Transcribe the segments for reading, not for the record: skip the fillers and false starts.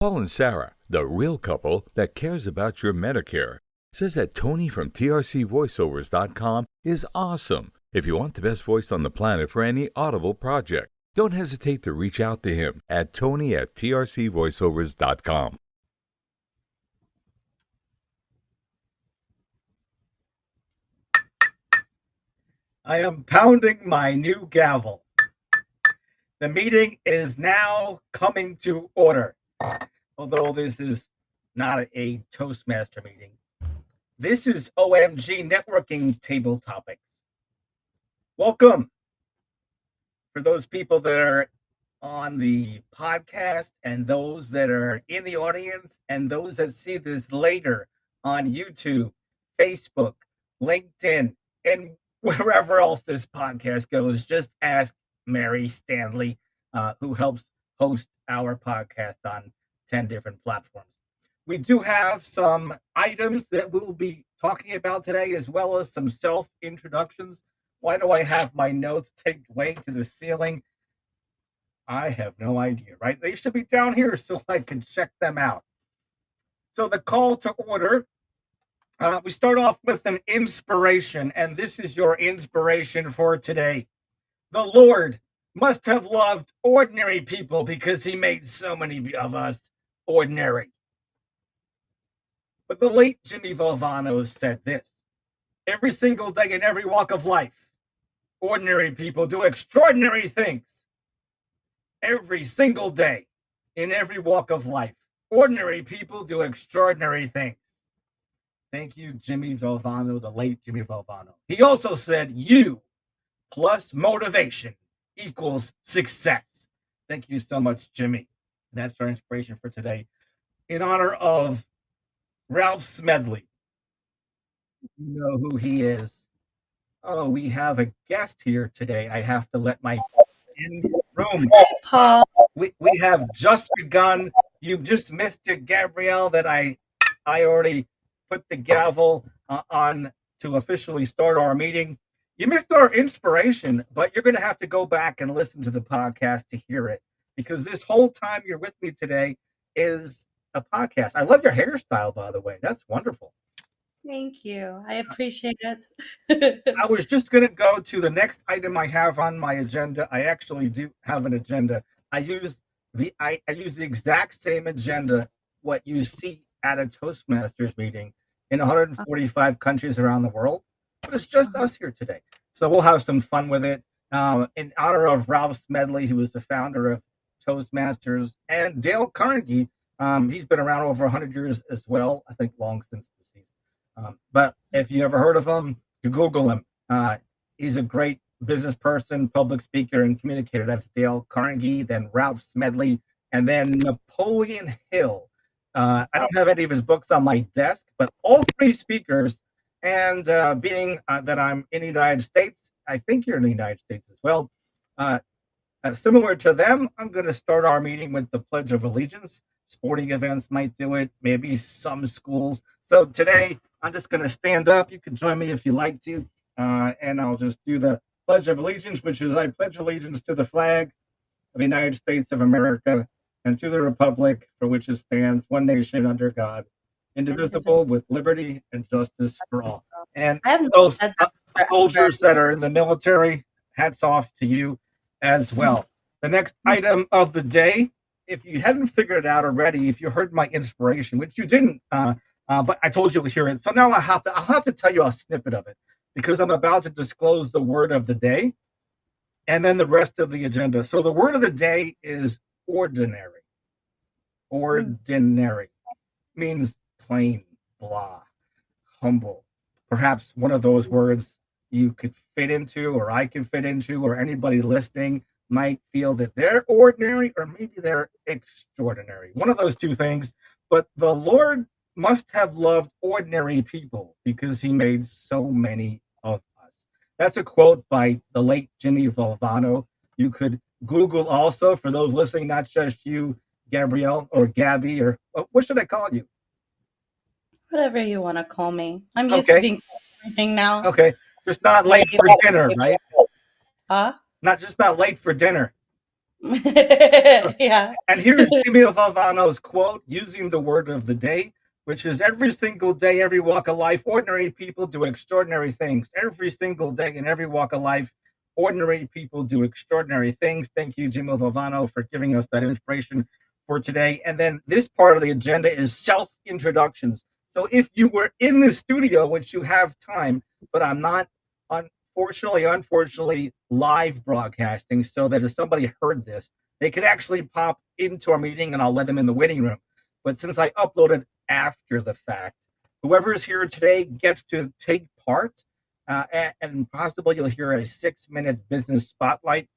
Paul and Sarah, the real couple that cares about your Medicare, says that Tony from trcvoiceovers.com is awesome. If you want the best voice on the planet for any Audible project, don't hesitate to reach out to him at tony@trcvoiceovers.com. I am pounding my new gavel. The meeting is now coming to order. Although this is not a Toastmaster meeting. This is OMG Networking Table Topics. Welcome. For those people that are on the podcast and those that are in the audience and those that see this later on YouTube, Facebook, LinkedIn, and wherever else this podcast goes, just ask Mary Stanley, who helps host our podcast on 10 different platforms. We do have some items that we'll be talking about today, as well as some self-introductions. Why do I have my notes taped way to the ceiling? I have no idea, right? They should be down here so I can check them out. So the call to order, we start off with an inspiration, and this is your inspiration for today. The Lord must have loved ordinary people because he made so many of us ordinary. But the late Jimmy Valvano said this: every single day in every walk of life, ordinary people do extraordinary things. Every single day in every walk of life, ordinary people do extraordinary things. Thank you, Jimmy Valvano, the late Jimmy Valvano. He also said, you plus motivation equals success. Thank you so much, Jimmy. That's our inspiration for today. In honor of Ralph Smedley. You know who he is. Oh, we have a guest here today. I have to let my in the room. Paul. We have just begun. You just missed it, Gabrie'le, that I already put the gavel on to officially start our meeting. You missed our inspiration, but you're going to have to go back and listen to the podcast to hear it, because this whole time you're with me today is a podcast. I love your hairstyle, by the way. That's wonderful. Thank you. I appreciate it. I was just going to go to the next item I have on my agenda. I actually do have an agenda. I use the exact same agenda what you see at a Toastmasters meeting in 145 countries around the world, but it's just us here today. So we'll have some fun with it. In honor of Ralph Smedley, who was the founder of Toastmasters, and Dale Carnegie. He's been around over 100 years as well, I think long since deceased. But if you ever heard of him, you Google him. He's a great business person, public speaker, and communicator. That's Dale Carnegie, then Ralph Smedley, and then Napoleon Hill. I don't have any of his books on my desk, but all three speakers, and being that I'm in the United States, I think you're in the United States as well. Similar to them, I'm going to start our meeting with the Pledge of Allegiance. Sporting events might do it, maybe some schools. So today, I'm just going to stand up. You can join me if you like to, and I'll just do the Pledge of Allegiance, which is I pledge allegiance to the flag of the United States of America and to the republic for which it stands, one nation under God, indivisible, with liberty and justice for all. And those soldiers that are in the military, hats off to you as well. The next item of the day, if you hadn't figured it out already, if you heard my inspiration, which you didn't, but I told you to hear it. So now I'll have to tell you a snippet of it, because I'm about to disclose the word of the day and then the rest of the agenda. So the word of the day is ordinary. Ordinary means plain, blah, humble. Perhaps one of those words you could fit into, or I could fit into, or anybody listening might feel that they're ordinary, or maybe they're extraordinary. One of those two things. But the Lord must have loved ordinary people because he made so many of us. That's a quote by the late Jimmy Valvano. You could Google also, for those listening, not just you, Gabrie'le or Gabby, or what should I call you? Whatever you want to call me. I'm used to being everything now. Okay. Just not late for dinner, right? Huh? Not late for dinner. Yeah. And here's Jimmy Valvano's quote using the word of the day, which is every single day, every walk of life, ordinary people do extraordinary things. Every single day in every walk of life, ordinary people do extraordinary things. Thank you, Jimmy Valvano, for giving us that inspiration for today. And then this part of the agenda is self-introductions. So if you were in the studio, which you have time, but I'm not unfortunately live broadcasting, so that if somebody heard this, they could actually pop into our meeting and I'll let them in the waiting room. But since I uploaded after the fact, whoever is here today gets to take part, and possibly you'll hear a 6-minute business spotlight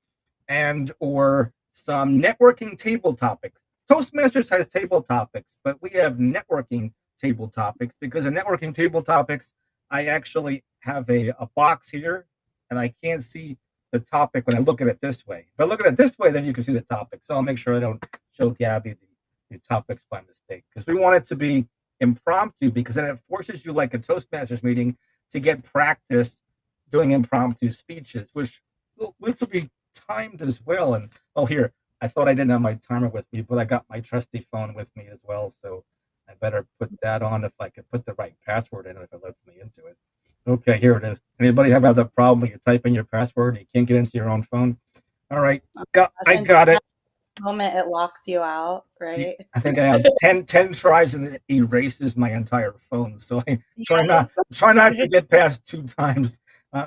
and or some networking table topics. Toastmasters has table topics, but we have networking table topics because in networking table topics, I actually have a box here and I can't see the topic when I look at it this way. If I look at it this way, then you can see the topic. So I'll make sure I don't show Gabby the topics by mistake because we want it to be impromptu because then it forces you like a Toastmasters meeting to get practice doing impromptu speeches, which will be timed as well. And here, I thought I didn't have my timer with me, but I got my trusty phone with me as well. So I better put that on if I can put the right password in if it lets me into it. Okay, here it is. Anybody have the problem when you type in your password and you can't get into your own phone? All right, I got it. Moment it locks you out, right? I think I have 10 tries and it erases my entire phone. So I try not to get past 2 times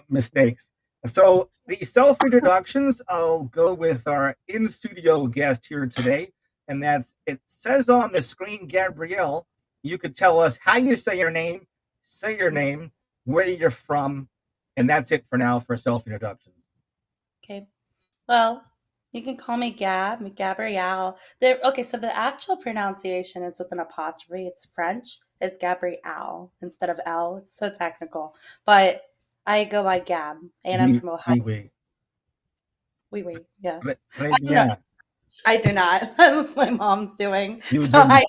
mistakes. So the self-introductions, I'll go with our in-studio guest here today. And it says on the screen, Gabrie'le, you could tell us how you say your name, where you're from, and that's it for now for self-introductions. Okay. Well, you can call me Gabrie'le. Okay, so the actual pronunciation is with an apostrophe. It's French. It's Gabrie'le instead of L. It's so technical. But I go by Gab, and I'm from Ohio. Oui, yeah. I do not. That's my mom's doing. I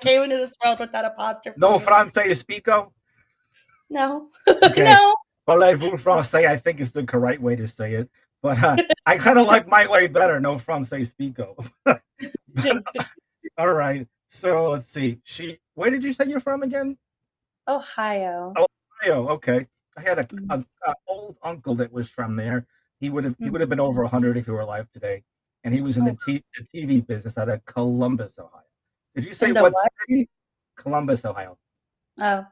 came into this world with that apostrophe. No francais speako? No. Okay. No. Parlez-vous français? I think is the correct way to say it. But I kind of like my way better. No francais speako. All right. So let's see. Where did you say you're from again? Ohio. Ohio. Okay. I had a old uncle that was from there. He would have been over 100 if he were alive today, and he was in the TV business out of Columbus, Ohio. Did you say what city? Columbus, Ohio. Oh,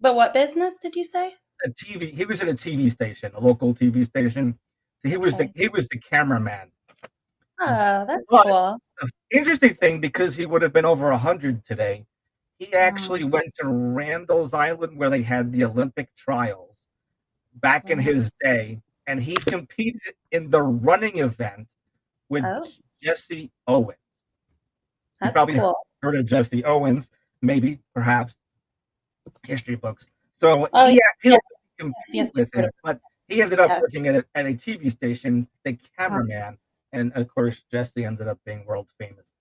but what business did you say? A TV. He was at a TV station, a local TV station. So he was the cameraman. Oh, that's cool. Interesting thing, because he would have been over 100 today. He actually went to Randall's Island where they had the Olympic trials back in his day, and he competed in the running event with Jesse Owens. That's you probably cool. heard of Jesse Owens, maybe, perhaps, history books. So he competed with him, but he ended up working at a TV station, the cameraman, and of course, Jesse ended up being world famous.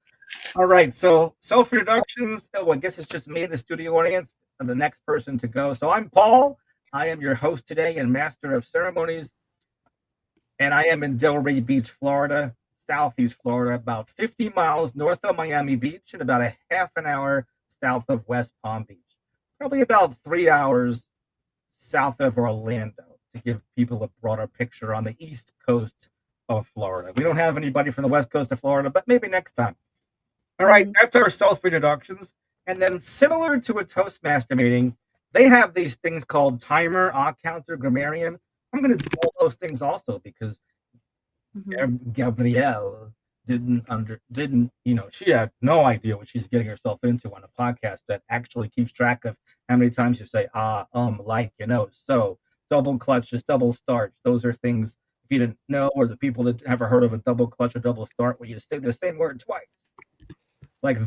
All right, so self-introductions. I guess it's just me in the studio audience and the next person to go. So I'm Paul. I am your host today and master of ceremonies, and I am in Delray Beach, Florida, Southeast Florida, about 50 miles north of Miami Beach and about a half an hour south of West Palm Beach. Probably about 3 hours south of Orlando to give people a broader picture on the east coast of Florida. We don't have anybody from the west coast of Florida, but maybe next time. All right, that's our self-introductions. And then similar to a Toastmaster meeting, they have these things called timer, counter, grammarian. I'm going to do all those things also because Gabrie'le didn't, she had no idea what she's getting herself into on a podcast that actually keeps track of how many times you say, like, so double clutches, double starts. Those are things, if you didn't know, or the people that ever heard of a double clutch or double start, where you say the same word twice. Like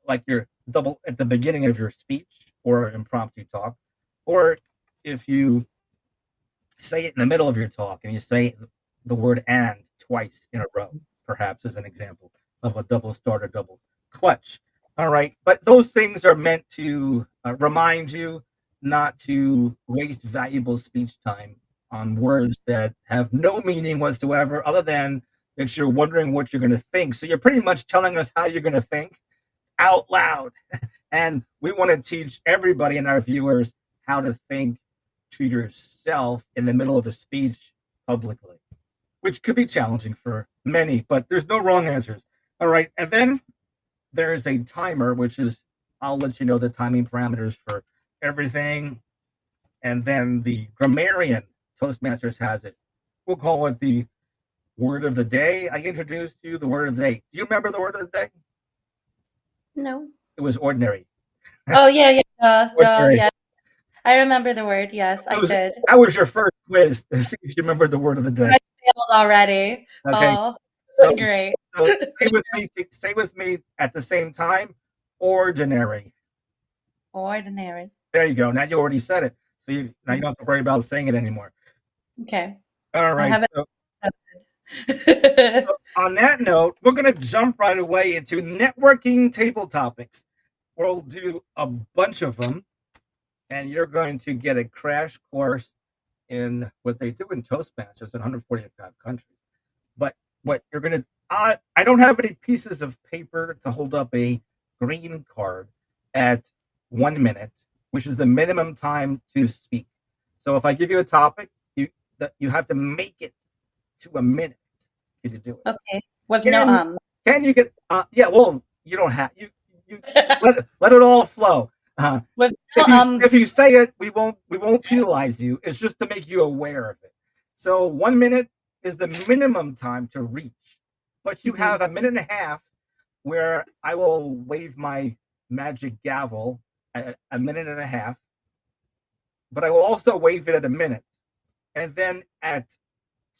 like you're double at the beginning of your speech or impromptu talk, or if you say it in the middle of your talk and you say the word "and" twice in a row, perhaps as an example of a double start or double clutch. All right, but those things are meant to remind you not to waste valuable speech time on words that have no meaning whatsoever, other than It's you're wondering what you're going to think. So you're pretty much telling us how you're going to think out loud. And we want to teach everybody and our viewers how to think to yourself in the middle of a speech publicly, which could be challenging for many, but there's no wrong answers. All right. And then there is a timer, which is, I'll let you know the timing parameters for everything. And then the grammarian, Toastmasters has it. We'll call it the word of the day. I introduced you the word of the day. Do you remember the word of the day? No. It was ordinary. Oh yeah. Ordinary. Yeah. I remember the word. Yes, I did. That was your first quiz to see if you remember the word of the day. I failed already. Okay. Oh, So, great. so say with me at the same time. Ordinary. Ordinary. There you go. Now you already said it. So now you don't have to worry about saying it anymore. Okay. All right. So it. on that note, we're going to jump right away into networking table topics. We'll do a bunch of them, and you're going to get a crash course in what they do in Toastmasters in 145 countries. But what you're going to, I don't have any pieces of paper to hold up a green card at 1 minute, which is the minimum time to speak. So if I give you a topic, you have to make it to a minute. Can you do it? Okay. With Can you get? Yeah. Well, you don't have you let it all flow. With no if you say it, we won't penalize you. It's just to make you aware of it. So 1 minute is the minimum time to reach, but you have a minute and a half where I will wave my magic gavel at a minute and a half, but I will also wave it at a minute, and then at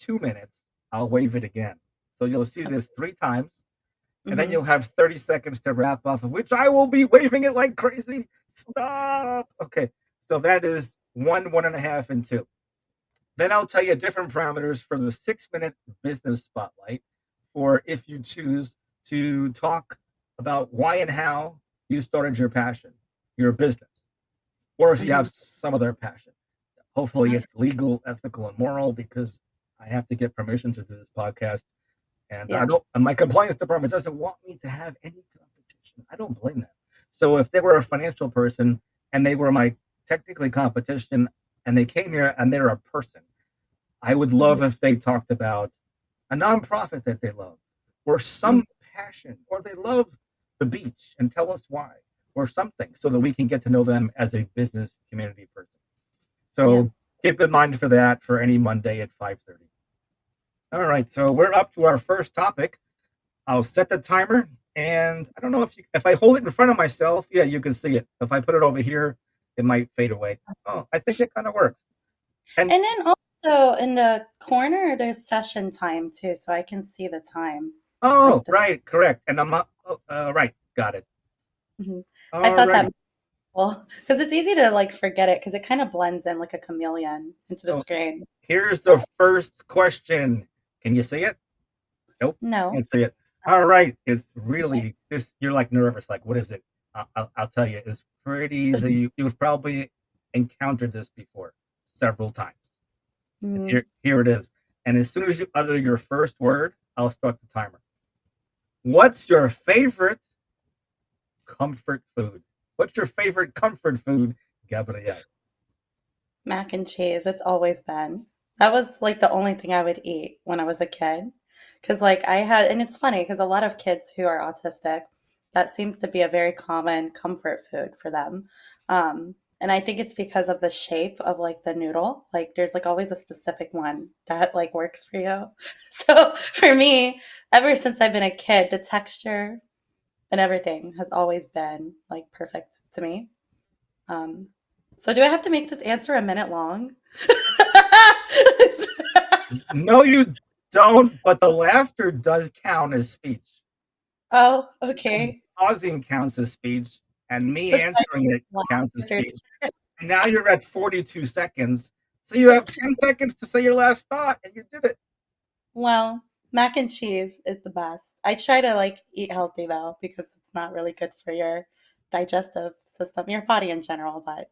2 minutes I'll wave it again. So you'll see this 3 times. And then you'll have 30 seconds to wrap up, which I will be waving it like crazy. Stop. Okay. So that is 1, 1.5, and 2. Then I'll tell you different parameters for the 6-minute business spotlight, for if you choose to talk about why and how you started your passion, your business, or if you have some other passion. Hopefully it's legal, ethical, and moral, because I have to get permission to do this podcast. And and my compliance department doesn't want me to have any competition. I don't blame them. So if they were a financial person and they were my technically competition and they came here and they're a person, I would love if they talked about a nonprofit that they love, or some passion, or they love the beach and tell us why, or something, so that we can get to know them as a business community person. So keep in mind for that for any Monday at 5:30. All right, so we're up to our first topic. I'll set the timer, and I don't know if I hold it in front of myself, yeah, you can see it. If I put it over here, it might fade away. Oh, I think it kind of works. And then also in the corner, there's session time too, so I can see the time. Oh, right, correct. And I'm right, got it. I thought that well, because it's easy to forget it, because it kind of blends in like a chameleon into the screen. Here's the first question. Can you see it? Nope. No. Can't see it. All right. It's really this. You're like nervous. Like, what is it? I'll tell you. It's pretty easy. You've probably encountered this before several times. Here it is. And as soon as you utter your first word, I'll start the timer. What's your favorite comfort food? What's your favorite comfort food, Gabrie'le? Mac and cheese. It's always been. That was the only thing I would eat when I was a kid. Because I had, and it's funny because a lot of kids who are autistic, that seems to be a very common comfort food for them. And I think it's because of the shape of the noodle. There's always a specific one that works for you. So for me, ever since I've been a kid, the texture and everything has always been perfect to me. So do I have to make this answer a minute long? No, you don't, but the laughter does count as speech. Oh, okay. And pausing counts as speech, and me answering it counts as speech. And now you're at 42 seconds, so you have 10 seconds to say your last thought, and you did it. Well, mac and cheese is the best. I try to eat healthy though, because it's not really good for your digestive system, your body in general, but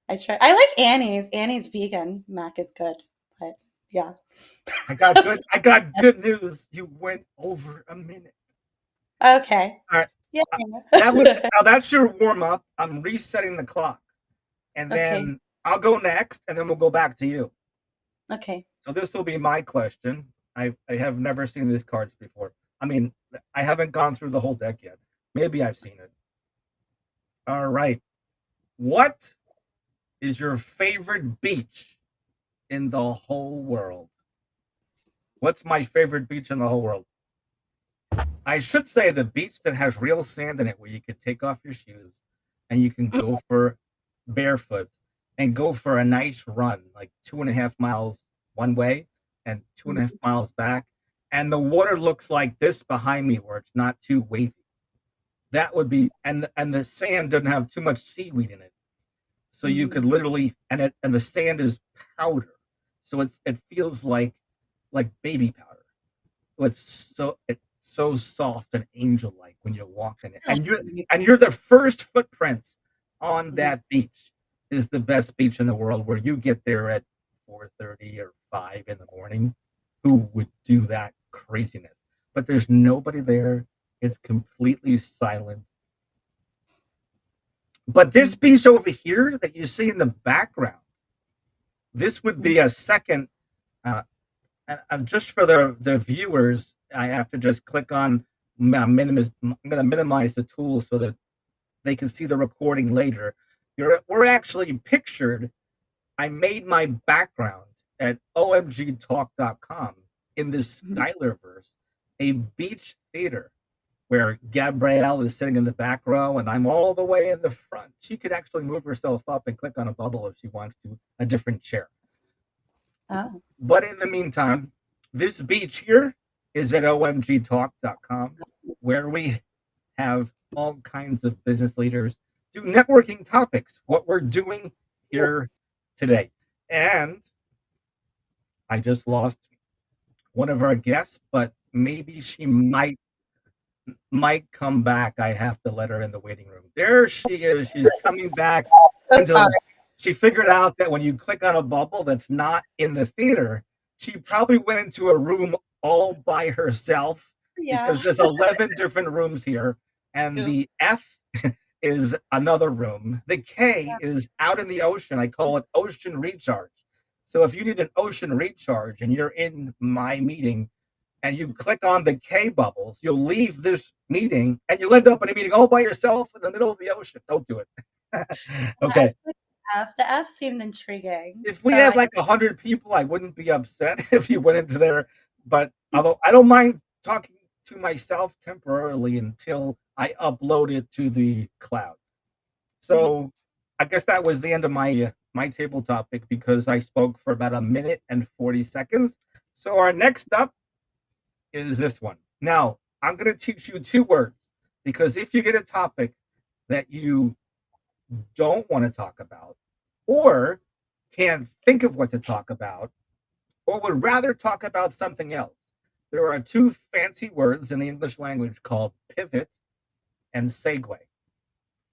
I like Annie's. Annie's vegan mac is good, but Yeah. I got good news. You went over a minute. Okay. All right. Yeah. Uh, that's your warm up. I'm resetting the clock, and Okay. then I'll go next, and then we'll go back to you. Okay. So this will be my question. I have never seen these cards before. I mean, I haven't gone through the whole deck yet. Maybe I've seen it. All right. What is your favorite beach in the whole world? What's my favorite beach in the whole world? I should say the beach that has real sand in it where you could take off your shoes and you can go for barefoot and go for a nice run, like 2.5 miles one way and 2.5 miles back. And the water looks like this behind me where it's not too wavy. That would be, and the sand doesn't have too much seaweed in it. So you could literally, and the sand is powder. So it feels like baby powder. It's so soft and angel like when you're walking it, and you're the first footprints on that beach is the best beach in the world where you get there at 4:30 or 5 in the morning. Who would do that craziness? But there's nobody there. It's completely silent. But this beach over here that you see in the background, this would be a second. And just for the viewers, I have to just click on minimize. I'm going to minimize the tool so that they can see the recording later. We're actually pictured. I made my background at omgtalk.com in this Skylarverse, a beach theater where Gabrie'le is sitting in the back row and I'm all the way in the front. She could actually move herself up and click on a bubble if she wants to, a different chair. Oh. But in the meantime, this beach here is at omgtalk.com, where we have all kinds of business leaders do networking topics, what we're doing here today. And I just lost one of our guests, but maybe she might come back. I have to let her in the waiting room. There she is. She's coming back. So sorry. She figured out that when you click on a bubble that's not in the theater, she probably went into a room all by herself because there's 11 different rooms here. And the F is another room. The K is out in the ocean. I call it ocean recharge. So if you need an ocean recharge and you're in my meeting and you click on the K bubbles, you'll leave this meeting and you'll end up in a meeting all by yourself in the middle of the ocean. Don't do it. Okay. The F seemed intriguing. If we had like 100 people, I wouldn't be upset if you went into there. But although I don't mind talking to myself temporarily until I upload it to the cloud. So I guess that was the end of my table topic because I spoke for about 1 minute and 40 seconds. So our next up is this one. Now, I'm going to teach you 2 words because if you get a topic that you don't want to talk about or can't think of what to talk about or would rather talk about something else, there are 2 fancy words in the English language called pivot and segue.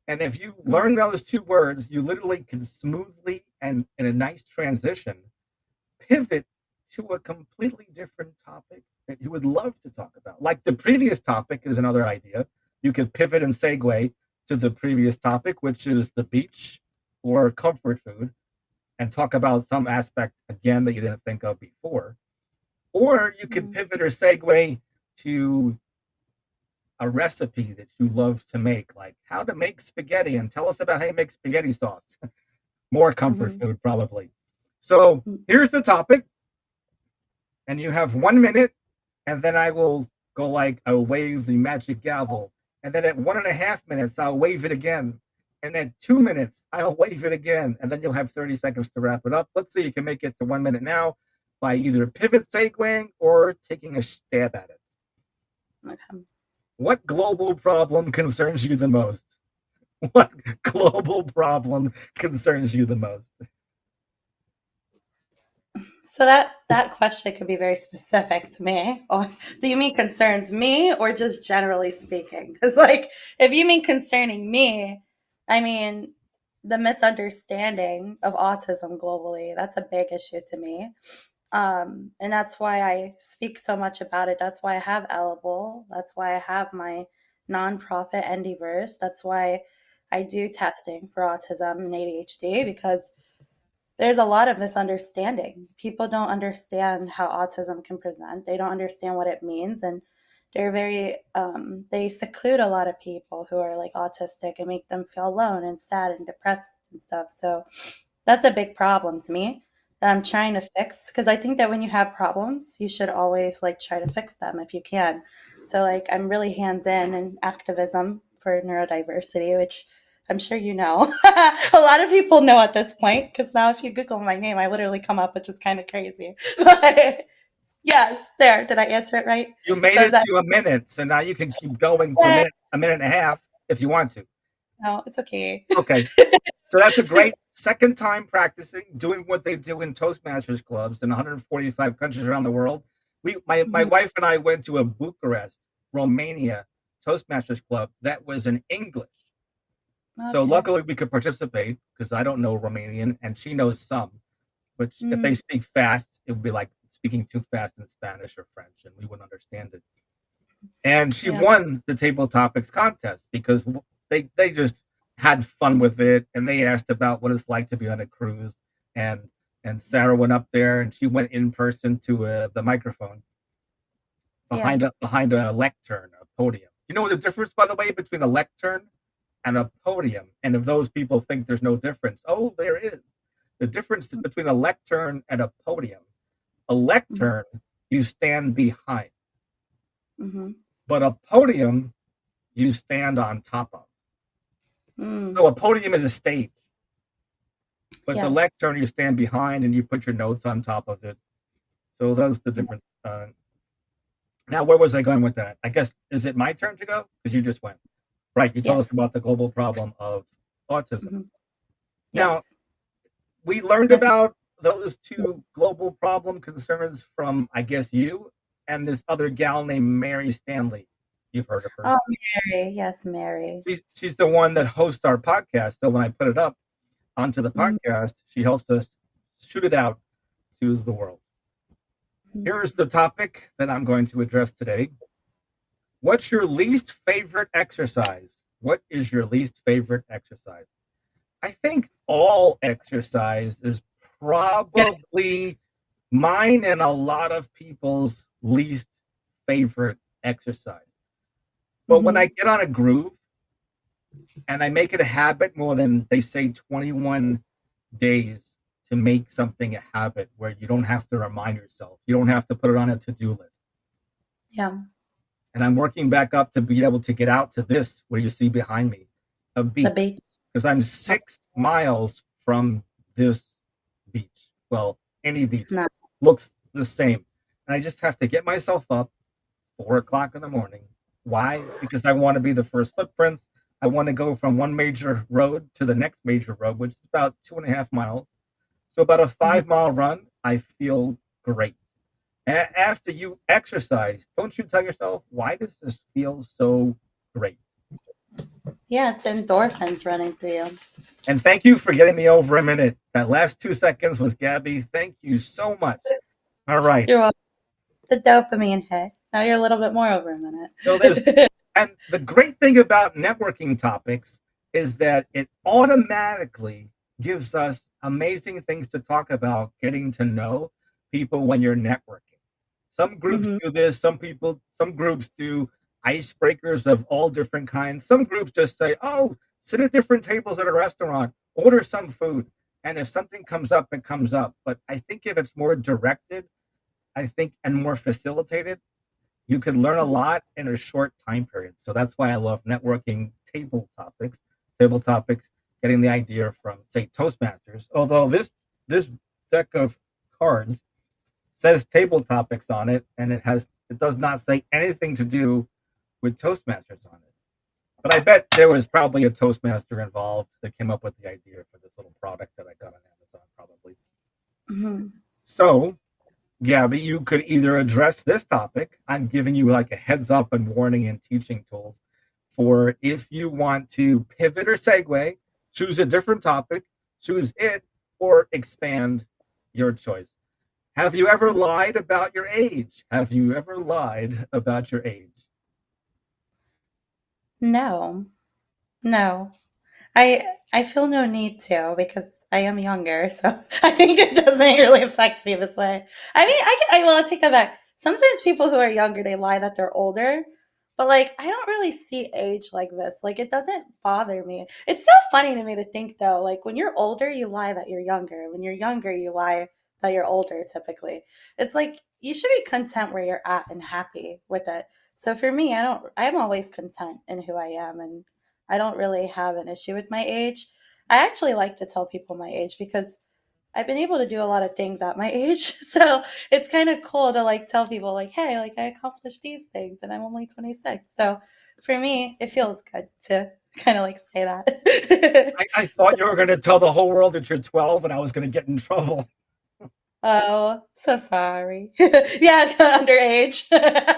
And if you learn those 2 words, you literally can smoothly and in a nice transition pivot to a completely different topic that you would love to talk about. Like the previous topic is another idea. You could pivot and segue to the previous topic, which is the beach or comfort food, and talk about some aspect again that you didn't think of before. Or you could pivot or segue to a recipe that you love to make, like how to make spaghetti, and tell us about how you make spaghetti sauce. More comfort food, probably. So here's the topic, and you have 1 minute, and then I will go like I'll wave the magic gavel, and then at 1.5 minutes I'll wave it again, and at 2 minutes I'll wave it again, and then you'll have 30 seconds to wrap it up. Let's see, you can make it to 1 minute now by either pivot segueing or taking a stab at it. Okay. What global problem concerns you the most? What global problem concerns you the most? So that question could be very specific to me. Or do you mean concerns me or just generally speaking? Because like if you mean concerning me, I mean the misunderstanding of autism globally, that's a big issue to me. And that's why I speak so much about it. That's why I have Edible. That's why I have my nonprofit Endyverse. That's why I do testing for autism and ADHD, because there's a lot of misunderstanding. People don't understand how autism can present. They don't understand what it means, and they seclude a lot of people who are like autistic and make them feel alone and sad and depressed and stuff. So that's a big problem to me that I'm trying to fix, because I think that when you have problems, you should always like try to fix them if you can. So like I'm really hands in activism for neurodiversity, which I'm sure you know. A lot of people know at this point, because now if you Google my name, I literally come up, which is kind of crazy. But yes, there. Did I answer it right? You made So it that to a minute, so now you can keep going to a minute and a half if you want to. no, it's okay. Okay. So that's a great second time practicing, doing what they do in Toastmasters clubs in 145 countries around the world. My Mhm. wife and I went to a Bucharest, Romania Toastmasters club that was in English. So Okay. luckily we could participate because I don't know Romanian and she knows some. But if they Mm, speak fast, it would be like speaking too fast in Spanish or French, and we wouldn't understand it. And she yeah. won the table topics contest because they just had fun with it, and they asked about what it's like to be on a cruise. and and Sarah went up there and she went in person to the microphone Yeah. behind a lectern, a podium. You know the difference, by the way, between a lectern and a podium? And if those people think there's no difference, oh, there is. The difference between a lectern and a podium: a Mhm. lectern you stand behind, Mhm. but a podium you stand on top of. Mm, So a podium is a stage, but the yeah. lectern you stand behind and you put your notes on top of it. So that's the Yeah. difference. Now, where was I going with that? I guess, is it my turn to go? Because you just went. Right, you told us Yes. about the global problem of autism. Mhm. Now, Yes. we learned That's about those two global problem concerns from, I guess, you and this other gal named Mary Stanley. You've heard of her. oh, Mary. Yes, Mary. She's the one that hosts our podcast. So when I put it up onto the Mhm. podcast, she helps us shoot it out to the world. Mhm. Here's the topic that I'm going to address today. What's your least favorite exercise? What is your least favorite exercise? I think all exercise is Yeah. probably mine and a lot of people's least favorite exercise. But when I Mhm. get on a groove and I make it a habit, more than they say 21 days to make something a habit where you don't have to remind yourself, you don't have to put it on a to-do list. Yeah. And I'm working back up to be able to get out to this where you see behind me, a The beach, beach. because I'm Oh, 6 miles from this beach. Well, any it's beach not. looks the same. And I just have to get myself up 4 o'clock in the morning. Why? Because I want to be the first footprints. I want to go from one major road to the next major road, which is about 2.5 miles. So about a Mhm. 5 mile run, I feel great. After you exercise, don't you tell yourself, why does this feel so great? Yeah, it's the endorphins running through you. And thank you for getting me over a minute. That last 2 seconds was Gabby. Thank you so much. All right. You're welcome. The dopamine hit. Now you're a little bit more over a So there's, minute. and the great thing about networking topics is that it automatically gives us amazing things to talk about, getting to know people when you're networking. Some groups Mhm. do this, some groups do icebreakers of all different kinds. Some groups just say, oh, sit at different tables at a restaurant, order some food. And if something comes up, it comes up. But I think if it's more directed, I think, and more facilitated, you can learn a lot in a short time period. So that's why I love networking table topics, getting the idea from, say, Toastmasters. Although this deck of cards says table topics on it, and it does not say anything to do with Toastmasters on it. But I bet there was probably a Toastmaster involved that came up with the idea for this little product that I got on Amazon, probably. Mhm. So, Gabby, you could either address this topic. I'm giving you like a heads up and warning and teaching tools for if you want to pivot or segue, choose a different topic, choose it, or expand your choice. Have you ever lied about your age? Have you ever lied about your age? No, no. I I feel no need to because I am younger, so I think it doesn't really affect me this way. I mean, well, I'll take that back. Sometimes people who are younger, they lie that they're older, but like I don't really see age like this. Like it doesn't bother me. It's so funny to me to think though, like when you're older, you lie that you're younger. When you're younger, you lie that you're older typically. It's like you should be content where you're at and happy with it. So for me, I'm always content in who I am and I don't really have an issue with my age. I actually like to tell people my age because I've been able to do a lot of things at my age. So it's kind of cool to like tell people like, hey, like I accomplished these things and I'm only 26. So for me, it feels good to kind of like say that. I So, thought you were going to tell the whole world that you're 12 and I was going to get in trouble. oh, so sorry. Yeah, underage,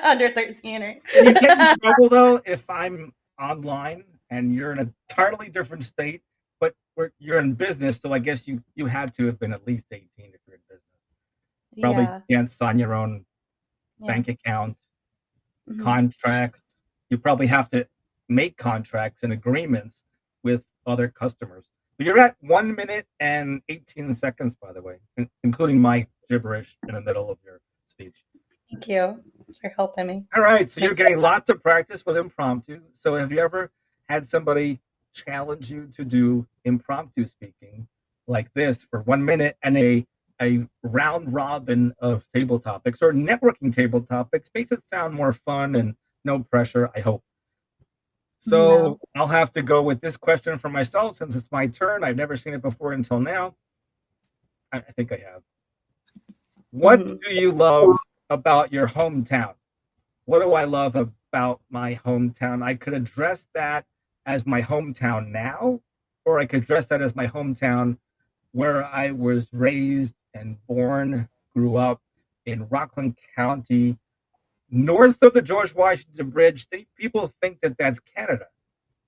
under 13 or Can you get in trouble though if I'm online and you're in a entirely different state, but you're in business, so I guess you had to have been at least 18 if you're in business. Probably yeah, can't sign your own yeah. bank account, Mhm. contracts. You probably have to make contracts and agreements with other customers. But you're at 1 minute and 18 seconds, by the way, including my gibberish in the middle of your speech. Thank you for helping me. All right, so Make you're getting lots of practice with impromptu. So have you ever had somebody challenge you to do impromptu speaking like this for 1 minute and a round robin of table topics or networking table topics makes it sound more fun and no pressure, I hope. So No. I'll have to go with this question for myself since it's my turn. I've never seen it before until now. I think I have. What Mhm. do you love about your hometown? What do I love about my hometown? I could address that as my hometown now, or I could address that as my hometown where I was raised and born, grew up in Rockland County, north of the George Washington Bridge. People think that that's Canada,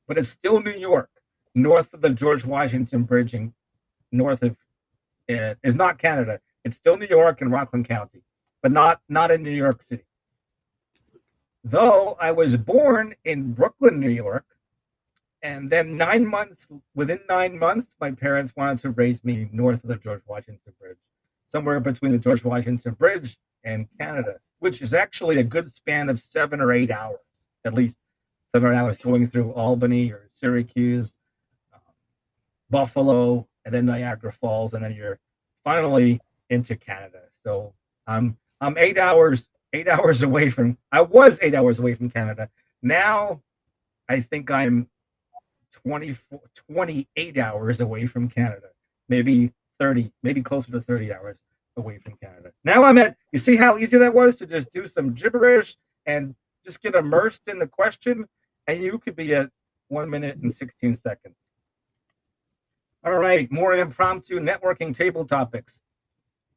but it's still New York, north of the George Washington Bridge, and north of it is not Canada. It's still New York and Rockland County, but not in New York City. Though I was born in Brooklyn, New York, and then within 9 months, my parents wanted to raise me north of the George Washington Bridge, somewhere between the George Washington Bridge and Canada, which is actually a good span of 7 or 8 hours, at least 7 or 8 hours going through Albany or Syracuse, um, Buffalo, and then Niagara Falls, and then you're finally into Canada. So I'm 8 hours away from. I was 8 hours away from Canada. Now I think I'm 24, 28 hours away from Canada. Maybe 30, maybe closer to 30 hours away from Canada. Now I'm at. You see how easy that was to just do some gibberish and just get immersed in the question, and you could be at 1 minute and 16 seconds. All right, more impromptu networking table topics.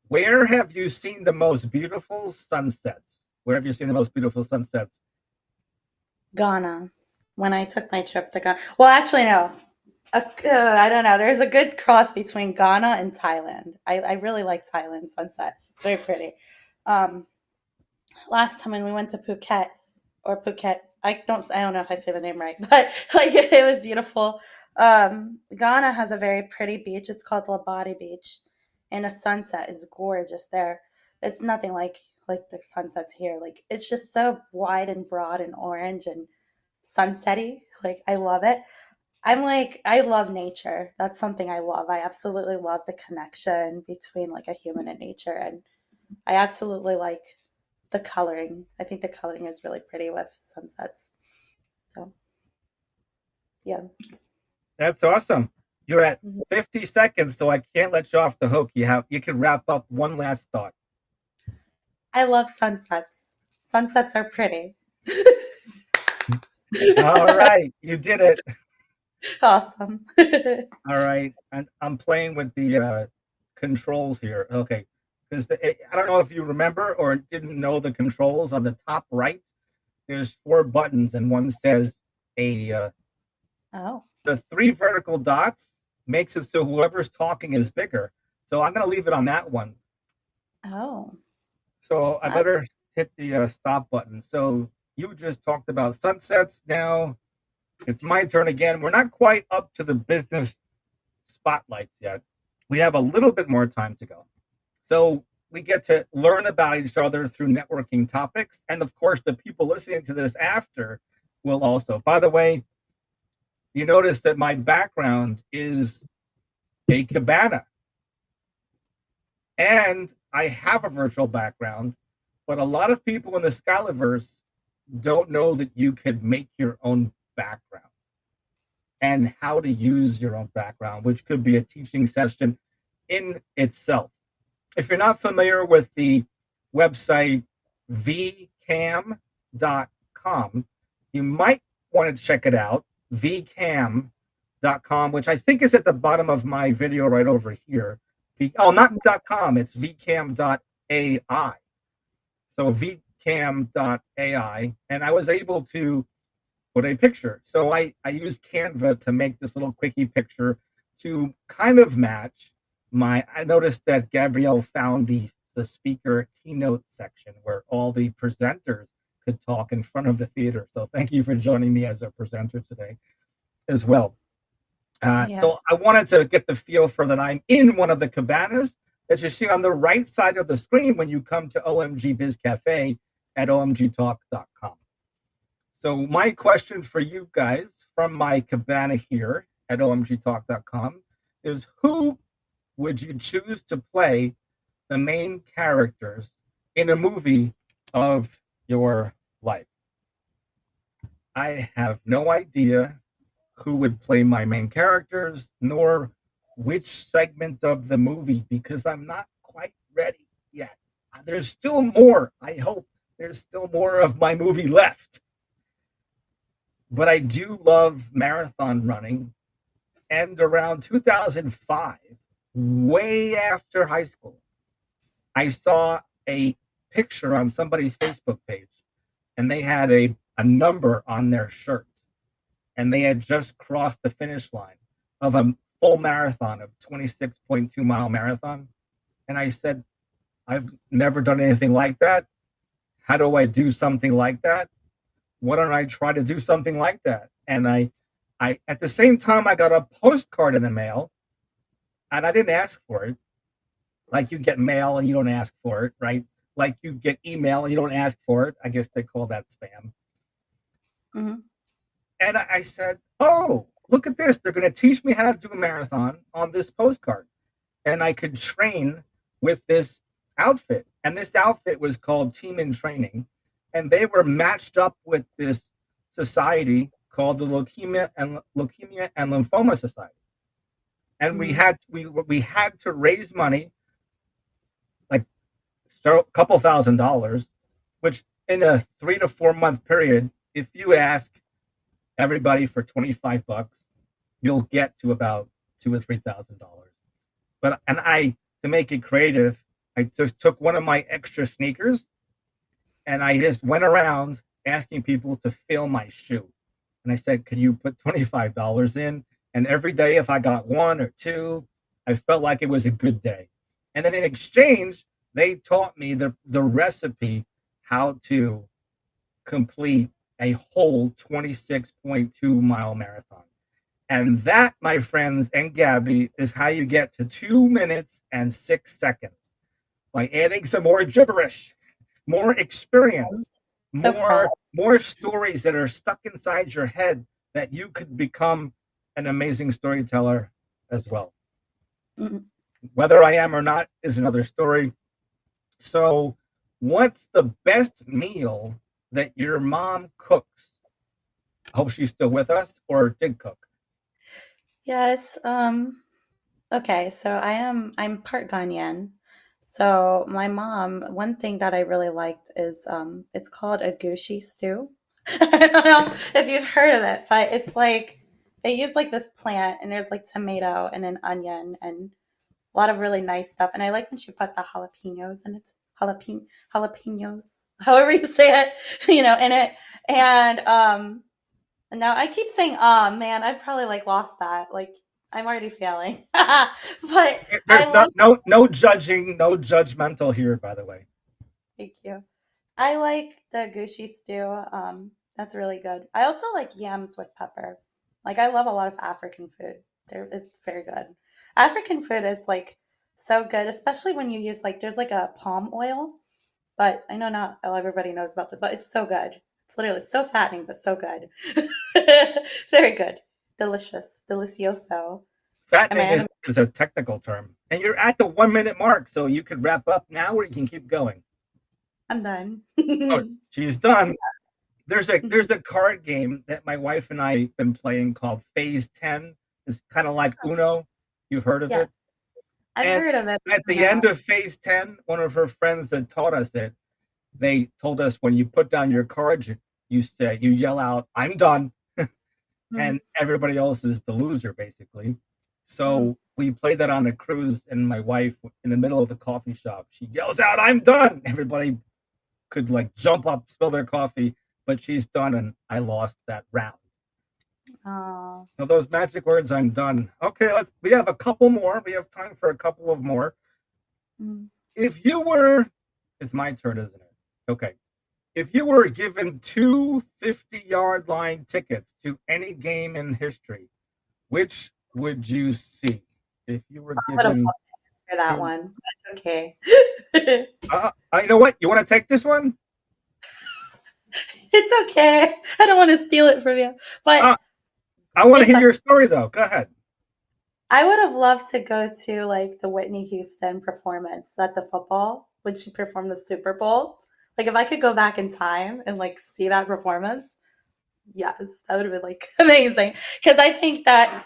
Where have you seen the most beautiful sunsets? Where have you seen the most beautiful sunsets? Ghana. When I took my trip to Ghana. Well, actually, no. I don't know. There's a good cross between Ghana and Thailand. I really like Thailand sunset. It's very pretty. Um, Last time when we went to Phuket or Phuket, I don't know if I say the name right, but like it was beautiful. Ghana has a very pretty beach. It's called Labadi Beach, and a sunset is gorgeous there. It's nothing like the sunsets here. Like it's just so wide and broad and orange and sunsetty. Like I love it. I love nature. That's something I love. I absolutely love the connection between like a human and nature, and I absolutely like the coloring. I think the coloring is really pretty with sunsets. So yeah. That's awesome. You're at Mhm. 50 seconds, so I can't let you off the hook. You can wrap up one last thought. I love sunsets. Sunsets are pretty. All right, you did it. Awesome. All right, and I'm playing with the controls here. Okay, because I don't know if you remember or didn't know the controls on the top right. There's four buttons, and one says a Oh, the three vertical dots makes it so whoever's talking is bigger. So I'm going to leave it on that one. Oh, So I that, better hit the stop button. So you just talked about sunsets. Now it's my turn again. We're not quite up to the business spotlights yet. We have a little bit more time to go. So we get to learn about each other through networking topics. And of course, the people listening to this after will also. By the way, you notice that my background is a cabana. And I have a virtual background, but a lot of people in the Skyliverse don't know that you could make your own background and how to use your own background, which could be a teaching session in itself. If you're not familiar with the website vcam.com, you might want to check it out, vcam.com, which I think is at the bottom of my video right over here. Not .com, it's vcam.ai. So vcam.ai, and I was able to put a picture. So I used Canva to make this little quickie picture to kind of match I noticed that Gabrie'le found the speaker keynote section where all the presenters could talk in front of the theater. So thank you for joining me as a presenter today as well. yeah. So I wanted to get the feel for that I'm in one of the cabanas that you see on the right side of the screen when you come to OMG Biz Cafe at omgtalk.com. So my question for you guys from my cabana here at omgtalk.com is, who would you choose to play the main characters in a movie of your life? I have no idea who would play my main characters, nor which segment of the movie, because I'm not quite ready yet. There's still more. I hope there's still more of my movie left. But I do love marathon running. And around 2005, way after high school, I saw a picture on somebody's Facebook page, and they had a number on their shirt, and they had just crossed the finish line of a full marathon of 26.2 mile marathon. And I said, I've never done anything like that. How do I do something like that? Why don't I try to do something like that? And I at the same time, I got a postcard in the mail, and I didn't ask for it. Like you get mail and you don't ask for it, right? Like you get email and you don't ask for it. I guess they call that spam. Hmm. And I said, oh, look at this. They're going to teach me how to do a marathon on this postcard. And I could train with this outfit. And this outfit was called Team in Training. And they were matched up with this society called the Leukemia and Lymphoma Society. And we had to raise money, like a couple $1,000s, which in a 3 to 4 month period, if you ask everybody for $25, you'll get to about $2,000 or $3,000. But to make it creative, I just took one of my extra sneakers and I just went around asking people to fill my shoe. And I said, could you put $25 in? And every day, if I got one or two, I felt like it was a good day. And then in exchange, they taught me the recipe how to complete a whole 26.2 mile marathon. And that, my friends and Gabby, is how you get to 2 minutes and 6 seconds, by adding some more gibberish, more experience, more stories that are stuck inside your head, that you could become an amazing storyteller as well. Mm-hmm. Whether I am or not is another story. So, what's the best meal that your mom cooks? I hope she's still with us or did cook. Yes. Okay, so I'm part Ghanaian. So my mom, one thing that I really liked is it's called a gushi stew. I don't know if you've heard of it, but it's like they use like this plant and there's like tomato and an onion and a lot of really nice stuff. And I like when she put the jalapenos and it's jalapenos, however you say it, in it. And now I keep saying, man, I probably like lost that. Like I'm already failing. But There's I like, no judging, no judgmental here, by the way. thank you. I like the Gucci stew. That's really good. I also like yams with pepper. Like I love a lot of African food. It's very good. African food is like so good, especially when you use like there's like a palm oil, but I know not everybody knows about it, but it's so good. It's literally so fattening, but so good. Very good. Delicious. Delicioso. Am I Fattening animated? is a technical term. And you're at the 1 minute mark, so you could wrap up now or you can keep going. I'm done. Oh, she's done. There's a card game that my wife and I have been playing called Phase 10. It's kind of like Uno. You've heard of it? Yes, I've And heard of it. at the end No. of Phase 10, one of her friends that taught us it, they told us when you put down your cards, you yell out, "I'm done," Mm, and everybody else is the loser, basically. mm. So we played that on a cruise, and my wife, in the middle of the coffee shop, she yells out, "I'm done!" Everybody could like jump up, spill their coffee, but she's done, and I lost that round. Oh. So those magic words, "I'm done." Okay, we have a couple more. We have time for a couple of more. Mm. If you were, it's my turn, isn't it? Okay. If you were given two 50-yard line tickets to any game in history, which would you see? If you were I would have given loved to answer that two, one. That's okay. you know what? You want to take this one? It's okay. I don't want to steal it from you. But Uh, I want to it's hear okay. your story, though. Go ahead. I would have loved to go to like the Whitney Houston performance at the football when she performed the Super Bowl. Like if I could go back in time and like see that performance, yes, that would have been like amazing. Because I think that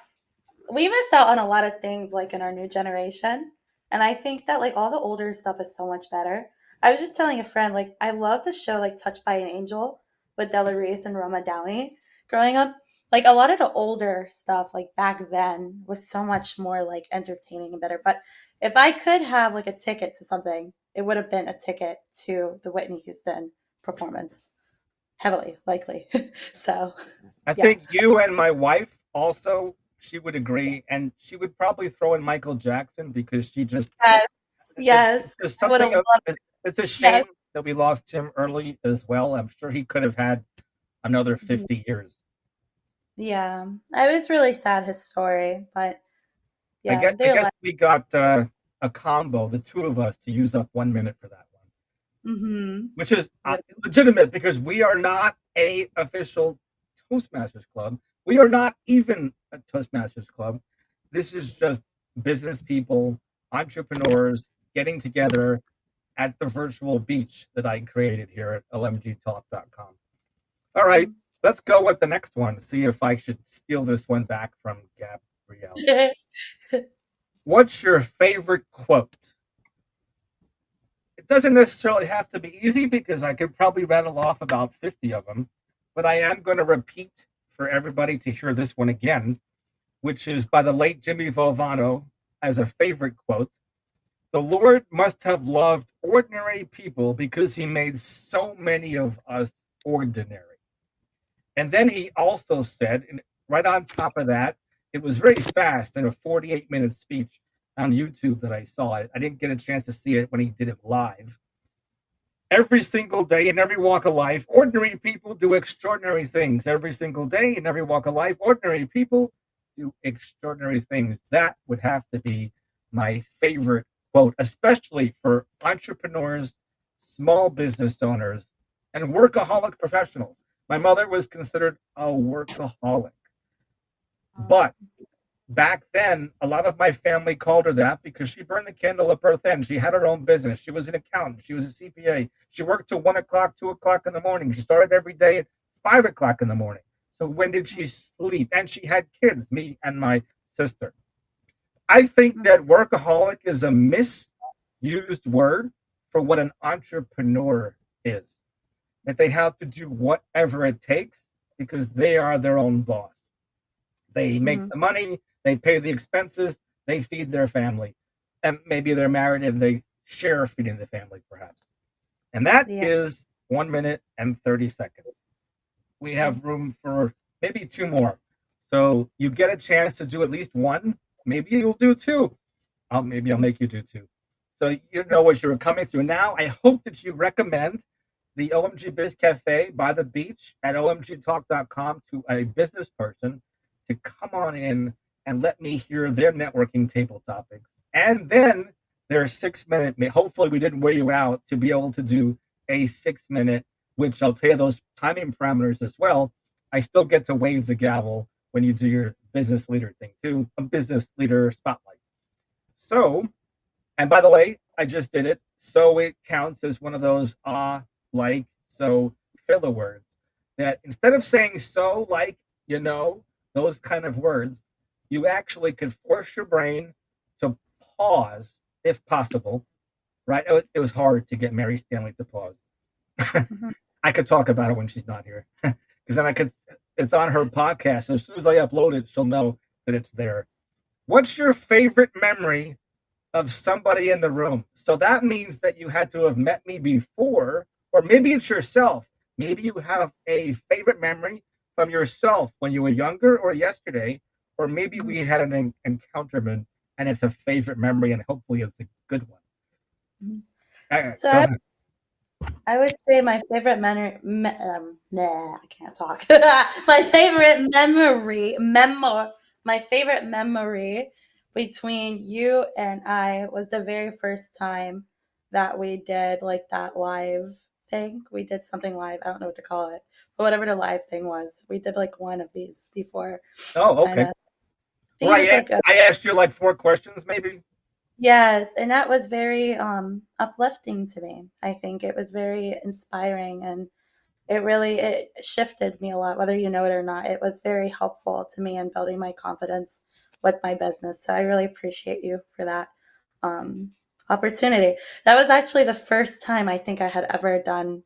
we missed out on a lot of things like in our new generation. And I think that like all the older stuff is so much better. I was just telling a friend, like, I love the show like Touched by an Angel with Della Reese and Roma Downey growing up. Like a lot of the older stuff, like back then, was so much more like entertaining and better. But if I could have like a ticket to something, it would have been a ticket to the Whitney Houston performance. Heavily likely. So I yeah. think you and my wife also, she would agree, and she would probably throw in Michael Jackson because she just, Yes. it's Yes. just I would something have of, loved it's a yes. shame that we lost him early as well. I'm sure he could have had another Mhm. 50 years. Yeah. I was really sad his story, but I yeah, guess I they're guess like we got a combo, the two of us, to use up 1 minute for that one, mhm. which is Lit- legitimate because we are not a official Toastmasters club. We are not even a Toastmasters club. This is just business people, entrepreneurs getting together at the virtual beach that I created here at lmgtalk.com. All right, mm. let's go with the next one. See if I should steal this one back from Gabrie'le. What's your favorite quote? It doesn't necessarily have to be easy because I could probably rattle off about 50 of them, but I am going to repeat for everybody to hear this one again, which is by the late Jimmy Valvano as a favorite quote. The Lord must have loved ordinary people because he made so many of us ordinary. And then he also said, and right on top of that, it was very fast in a 48-minute speech on YouTube that I saw it. I didn't get a chance to see it when he did it live. Every single day in every walk of life, ordinary people do extraordinary things. Every single day in every walk of life, ordinary people do extraordinary things. That would have to be my favorite quote, especially for entrepreneurs, small business owners, and workaholic professionals. My mother was considered a workaholic, but back then, a lot of my family called her that because she burned the candle at both ends. She had her own business. She was an accountant. She was a CPA. She worked till 1 o'clock, 2 o'clock in the morning. She started every day at 5 o'clock in the morning. So when did she sleep? And she had kids, me and my sister. I think that workaholic is a misused word for what an entrepreneur is. That they have to do whatever it takes because they are their own boss. They make Mhm. the money, they pay the expenses, they feed their family. And maybe they're married and they share feeding the family, perhaps. And that Yeah. is 1 minute and 30 seconds. We Mm. have room for maybe two more. So you get a chance to do at least one. Maybe you'll do two. Maybe I'll make you do two. So you know what you're coming through. Now, I hope that you recommend the OMG Biz Cafe by the beach at omgtalk.com to a business person to come on in and let me hear their networking table topics. And then their 6 minute, hopefully we didn't wear you out to be able to do a 6 minute, which I'll tell you those timing parameters as well. I still get to wave the gavel when you do your business leader thing too, a business leader spotlight. So, and by the way, I just did it. So it counts as one of those like, so filler words that instead of saying so, like, those kind of words, you actually could force your brain to pause if possible, right? It was hard to get Mary Stanley to pause. Mhm. I could talk about it when she's not here because then it's on her podcast. So as soon as I upload it, she'll know that it's there. What's your favorite memory of somebody in the room? So that means that you had to have met me before, or maybe it's yourself. Maybe you have a favorite memory from yourself when you were younger or yesterday, or maybe we had an encounterment and it's a favorite memory and hopefully it's a good one. So Go ahead. I would say my favorite I can't talk. My favorite memory between you and I was the very first time that we did like that live thing. We did something live. I don't know what to call it, but whatever the live thing was, we did like one of these before. Oh, Kind okay. of. I think Well, it was like I asked you like 4 questions, maybe. yes, and that was very uplifting to me. I think it was very inspiring and it shifted me a lot, whether you know it or not. It was very helpful to me in building my confidence with my business. So I really appreciate you for that um, opportunity. That was actually the first time I think I had ever done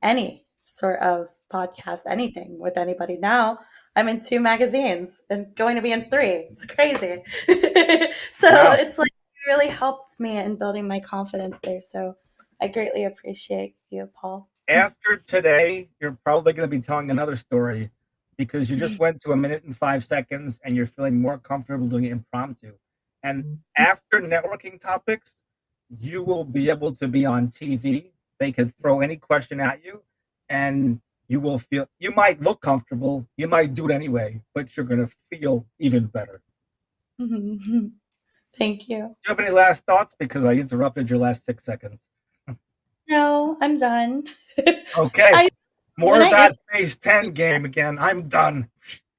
any sort of podcast, anything with anybody. Now I'm in 2 magazines and going to be in 3. It's crazy. So Wow. it's like it really helped me in building my confidence there. So I greatly appreciate you, Paul. After today, you're probably going to be telling another story because you just went to 1 minute and 5 seconds and you're feeling more comfortable doing it impromptu. And after networking topics, you will be able to be on TV. They could throw any question at you and you might look comfortable. You might do it anyway, but you're going to feel even better. Thank you. Do you have any last thoughts? Because I interrupted your last 6 seconds. No, I'm done. Okay. I More when of I that answer, phase 10 game again. I'm done.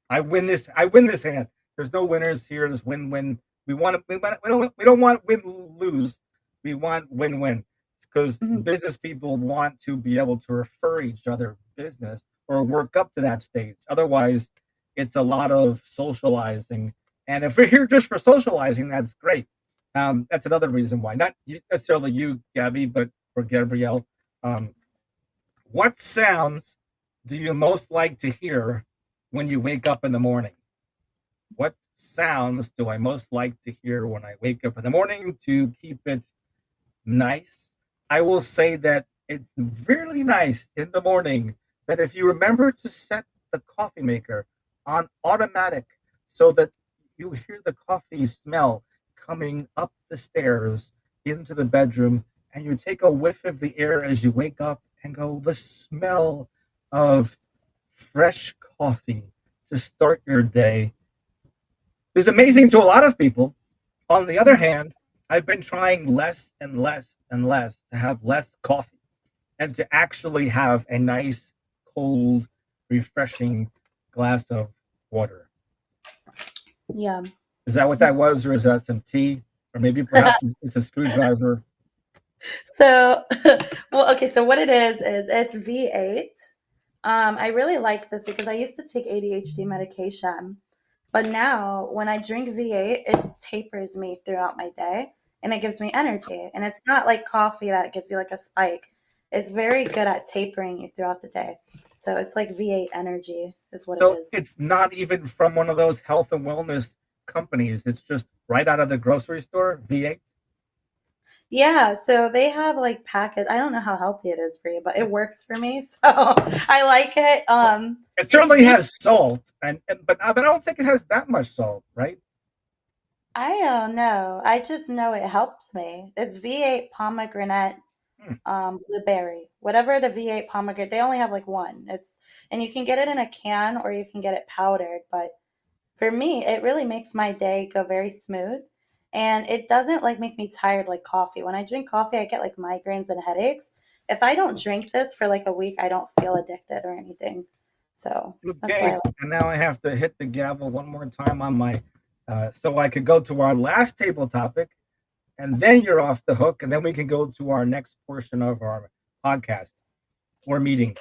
I win this. I win this hand. There's no winners here. There's win-win. We don't want win-lose. We want win-win. It's because Mhm, business people want to be able to refer each other business or work up to that stage. Otherwise, it's a lot of socializing. And if we're here just for socializing, that's great. That's another reason why. Not necessarily you, Gabby, but for Gabrie'le. Um, what sounds do you most like to hear when you wake up in the morning? What sounds do I most like to hear when I wake up in the morning to keep it nice? I will say that it's really nice in the morning that if you remember to set the coffee maker on automatic so that you hear the coffee smell coming up the stairs into the bedroom and you take a whiff of the air as you wake up and go, the smell of fresh coffee to start your day is amazing to a lot of people. On the other mhm. hand, I've been trying less and less and less to have less coffee and to actually have a nice, cold, refreshing glass of water. Yeah. Is that what that was, or is that some tea? Or maybe perhaps it's a screwdriver. So, well, okay. So what it is it's V8. I really like this because I used to take ADHD medication, but now when I drink V8, it tapers me throughout my day and it gives me energy. And it's not like coffee that gives you like a spike. It's very good at tapering you throughout the day. So it's like V8 energy is what it So is. it's not even from one of those health and wellness companies. It's just right out of the grocery store, V8. Yeah, so they have like packets. I don't know how healthy it is for you, but it works for me, so I like it. Well, it It's certainly V. has salt, but I don't think it has that much salt, right? I don't know. I just know it helps me. It's V8 pomegranate, Hmm. blueberry, whatever the V8 pomegranate. They only have like one. And you can get it in a can or you can get it powdered. But for me, it really makes my day go very smooth, and it doesn't like make me tired like coffee. When I drink coffee, I get like migraines and headaches. If I don't drink this for like a week, I don't feel addicted or anything. So that's why I Okay, like. and now I have to hit the gavel one more time on my, so I could go to our last table topic, and then you're off the hook, and then we can go to our next portion of our podcast or meeting.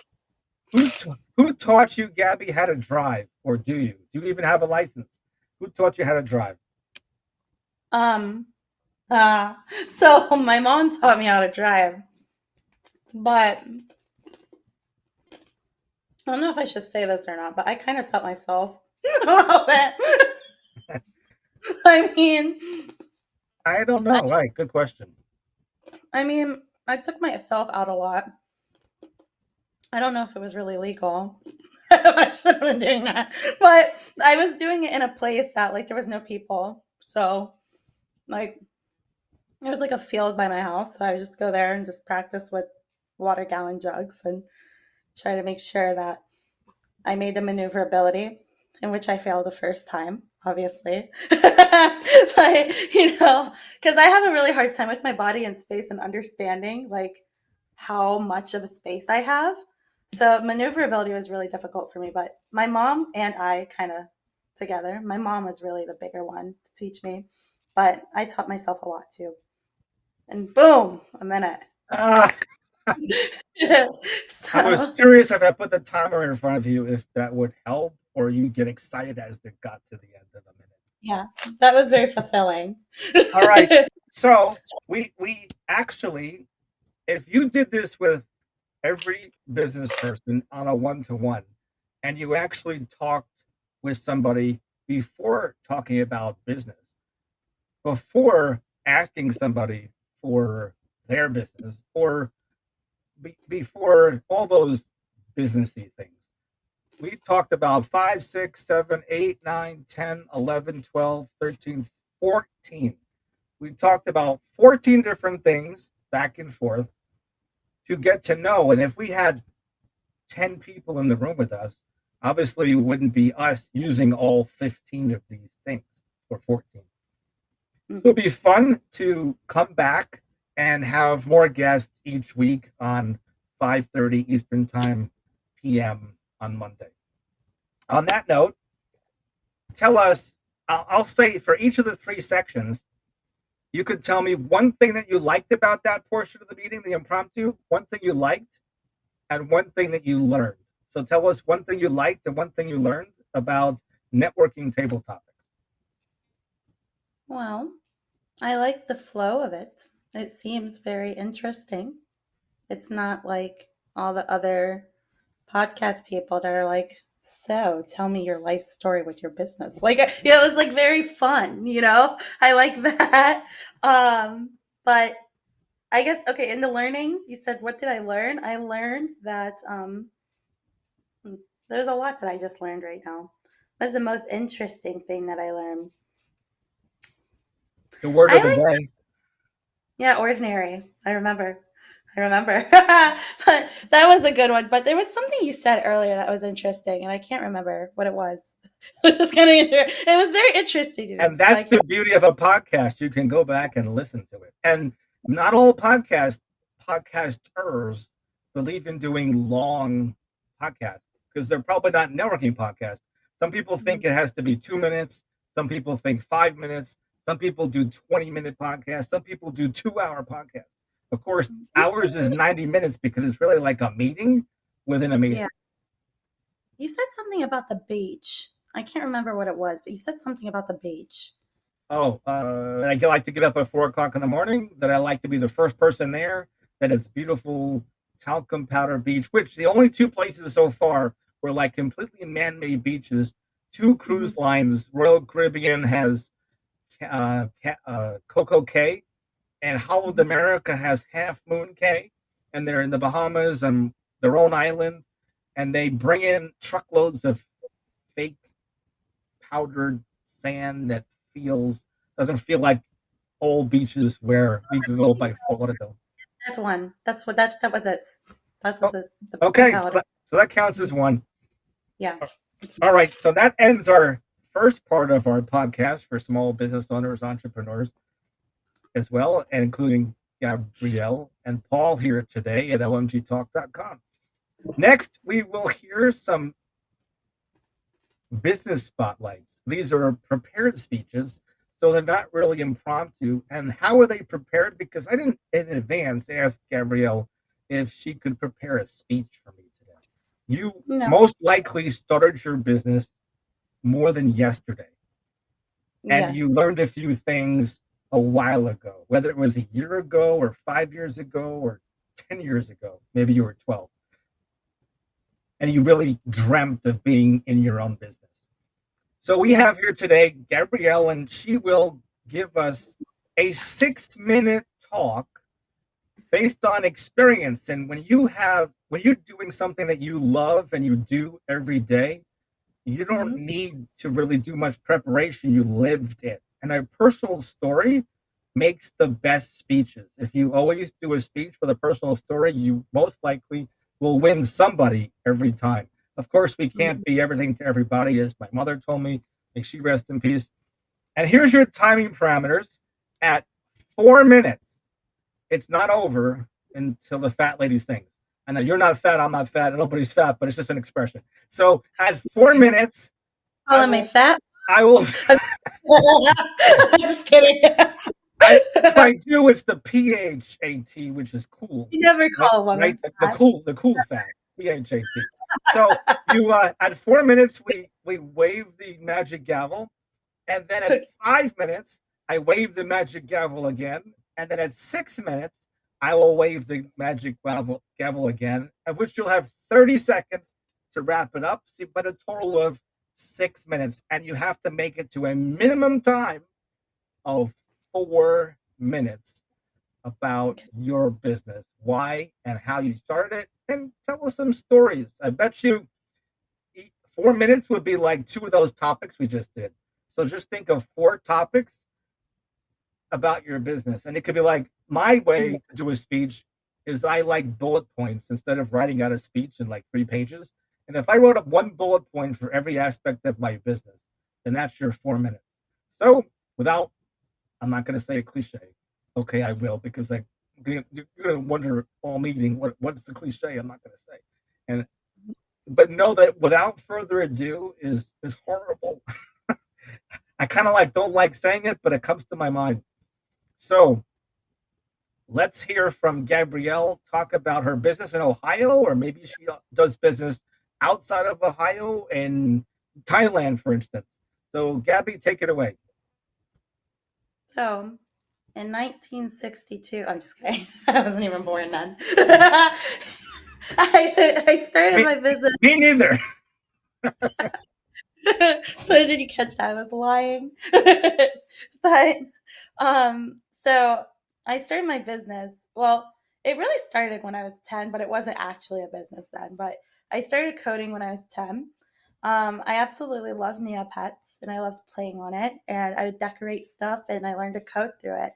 Who taught you, Gabby, how to drive, or do you? Do you even have a license? Who taught you how to drive? Um, uh, so my mom taught me how to drive, but I don't know if I should say this or not, but I kind of taught myself a little bit. I mean, I don't know. Right, good question. I mean, I took myself out a lot. I don't know if it was really legal. I should have been doing that. But I was doing it in a place that like there was no people. So like it was like a field by my house. So I would just go there and just practice with water gallon jugs and try to make sure that I made the maneuverability, in which I failed the first time, obviously. But because I have a really hard time with my body and space and understanding like how much of a space I have. So maneuverability was really difficult for me. But my mom and I kind of together. My mom was really the bigger one to teach me, but I taught myself a lot too. And boom, a minute. Ah, I was So curious if I put the timer in front of you, if that would help, or you get excited as it got to the end of a minute. yeah, that was very fulfilling. All right. So we actually, if you did this with every business person on a one-to-one, and you actually talked with somebody before talking about business, before asking somebody for their business, or before all those businessy things. We talked about 5, 6, 7, 8, 9, 10, 11, 12, 13, 14. We talked about 14 different things back and forth to get to know. And if we had 10 people in the room with us, obviously it wouldn't be us using all 15 of these things, or 14. So it'll be fun to come back and have more guests each week on 5:30 Eastern Time PM on Monday. On that note, tell us, I'll say for each of the three sections, you could tell me one thing that you liked about that portion of the meeting, the impromptu, one thing you liked, and one thing that you learned. So tell us one thing you liked and one thing you learned about networking table topics. Well, I like the flow of it. It seems very interesting. It's not like all the other podcast people that are like, so tell me your life story with your business. Like, it was like very fun. I like that. But I guess, okay, in the learning, you said, what did I learn? I learned that hmm, there's a lot that I just learned right now. What's the most interesting thing that I learned? The word I of the like day. Yeah, ordinary. I remember. But that was a good one. But there was something you said earlier that was interesting, and I can't remember what it was. It was just kind of it was very interesting to me, And but that's I the can't. beauty of a podcast. You can go back and listen to it. And not all podcasters believe in doing long podcasts, because they're probably not networking podcasts. Some people think it has to be 2 minutes. Some people think 5 minutes. Some people do 20-minute podcasts. Some people do 2-hour podcasts. Of course, You said ours is something, 90 minutes because it's really like a meeting within a meeting. yeah. You said something about the beach. I can't remember what it was, but you said something about the beach. Oh, I like to get up at 4 o'clock in the morning. That I like to be the first person there. That it's beautiful talcum powder beach, which the only two places so far were like completely man-made beaches. Two Hmm. cruise lines. Royal Caribbean has Coco Cay, and how America has Half Moon Cay, and they're in the Bahamas and their own island, and they bring in truckloads of fake powdered sand that doesn't feel like old beaches where we could go by Florida. That's one. That's what that was it. That was Oh, it. The okay, powder. so that counts as one. Yeah. All right, so that ends our first part of our podcast for small business owners, entrepreneurs as well, and including Gabrie'le and Paul here today at lmgtalk.com. Next, we will hear some business spotlights. These are prepared speeches, so they're not really impromptu. And how are they prepared? Because I didn't in advance ask Gabrie'le if she could prepare a speech for me today. You No. most likely started your business more than yesterday, and you Yes. learned a few things a while ago, whether it was a year ago or 5 years ago or 10 years ago. Maybe you were 12. And you really dreamt of being in your own business. So we have here today Gabrie'le, and she will give us a 6-minute talk based on experience. And when you're doing something that you love and you do every day, you don't need to really do much preparation. You lived it. And a personal story makes the best speeches. If you always do a speech with a personal story, you most likely will win somebody every time. Of course, we can't be everything to everybody, as my mother told me. May she rest in peace. And here's your timing parameters. At 4 minutes, it's not over until the fat lady sings. I know you're not fat, I'm not fat, nobody's fat, but it's just an expression. So at 4 minutes, Calling me fat? I will. I'm just kidding. If I do, it's the PHAT, which is cool. You never call a woman Right? fat. The cool fat. PHAT. So you at 4 minutes we wave the magic gavel, and then at 5 minutes I wave the magic gavel again, and then at 6 minutes I will wave the magic gavel again, at which you'll have 30 seconds to wrap it up. See, but a total of 6 minutes, and you have to make it to a minimum time of 4 minutes about your business, why and how you started it, and tell us some stories. I bet you 4 minutes would be like 2 of those topics we just did. So just think of 4 topics about your business. And it could be like, my way to do a speech is I like bullet points instead of writing out a speech in like 3 pages. And if I wrote up 1 bullet point for every aspect of my business, then that's your 4 minutes. So I'm not going to say a cliche. Okay, I will, because you're going to wonder all meeting what's the cliche. I'm not going to say. But know that without further ado is horrible. I kind of don't like saying it, but it comes to my mind. So let's hear from Gabrie'le talk about her business in Ohio, or maybe she does business outside of Ohio, in Thailand, for instance. So Gabby, take it away. So, in 1962, I'm just kidding. I wasn't even born then. I started my business. Me neither. So did you catch that? I was lying. But so I started my business. Well, it really started when I was 10, but it wasn't actually a business then. But I started coding when I was 10. I absolutely loved Neopets, and I loved playing on it, and I would decorate stuff, and I learned to code through it.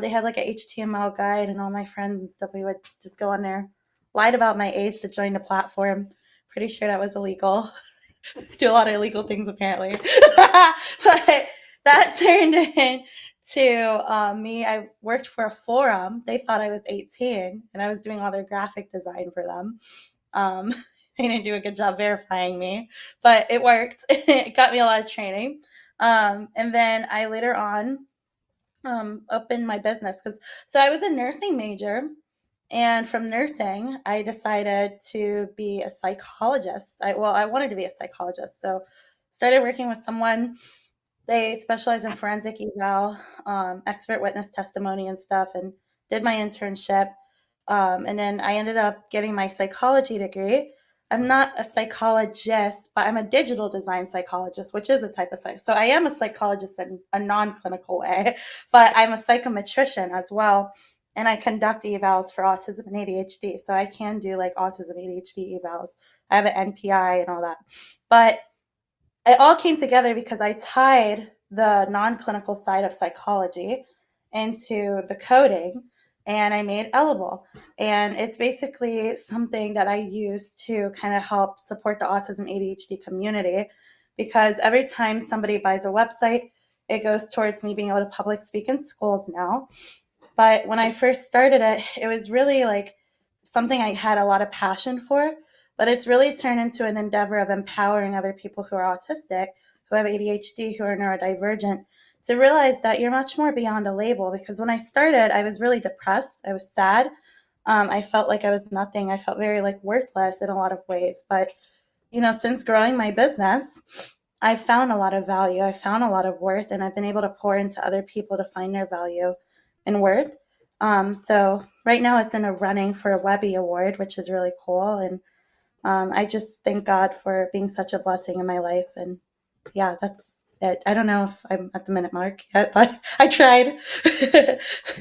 They had like a HTML guide, and all my friends and stuff, we would just go on there, lied about my age to join the platform. Pretty sure that was illegal. Do a lot of illegal things apparently. But that turned into me. I worked for a forum. They thought I was 18, and I was doing all their graphic design for them. They didn't do a good job verifying me, but it worked. It got me a lot of training. And then I later on opened my business so I was a nursing major, and from nursing I decided to be a psychologist. I wanted to be a psychologist, so started working with someone. They specialize in forensic eval, expert witness testimony and stuff, and did my internship. And then I ended up getting my psychology degree. I'm not a psychologist, but I'm a digital design psychologist, which is a type of so I am a psychologist in a non-clinical way, but I'm a psychometrician as well, and I conduct evals for autism and ADHD. So I can do like autism ADHD evals. I have an NPI and all that, but it all came together because I tied the non-clinical side of psychology into the coding, and I made Ellable. And it's basically something that I use to kind of help support the autism ADHD community, because every time somebody buys a website, it goes towards me being able to public speak in schools now. But when I first started it, it was really like something I had a lot of passion for, but it's really turned into an endeavor of empowering other people who are autistic, who have ADHD, who are neurodivergent, to realize that you're much more beyond a label. Because when I started, I was really depressed. I was sad. I felt like I was nothing. I felt very like worthless in a lot of ways. But, since growing my business, I found a lot of value. I found a lot of worth, and I've been able to pour into other people to find their value and worth. So right now it's in a running for a Webby Award, which is really cool. And I just thank God for being such a blessing in my life. And yeah, that's it. I don't know if I'm at the minute mark yet, but I tried.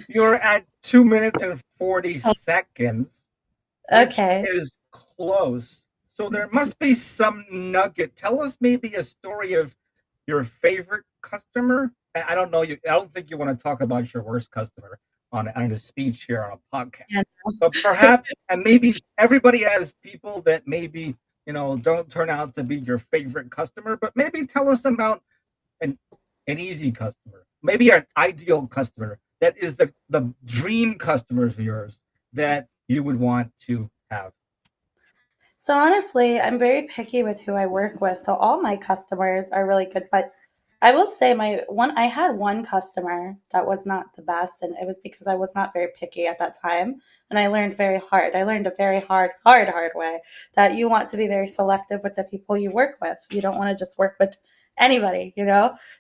You're at 2 minutes and 40 seconds, which Okay. is close. So there must be some nugget. Tell us maybe a story of your favorite customer. I don't know you. I don't think you want to talk about your worst customer on a speech here on a podcast. Yeah. But perhaps, and maybe everybody has people that maybe don't turn out to be your favorite customer. But maybe tell us about an easy customer, maybe an ideal customer that is the dream customer of yours that you would want to have. So honestly, I'm very picky with who I work with. So all my customers are really good, but I will say I had one customer that was not the best, and it was because I was not very picky at that time, and I learned very hard. I learned a very hard way that you want to be very selective with the people you work with. You don't want to just work with anybody.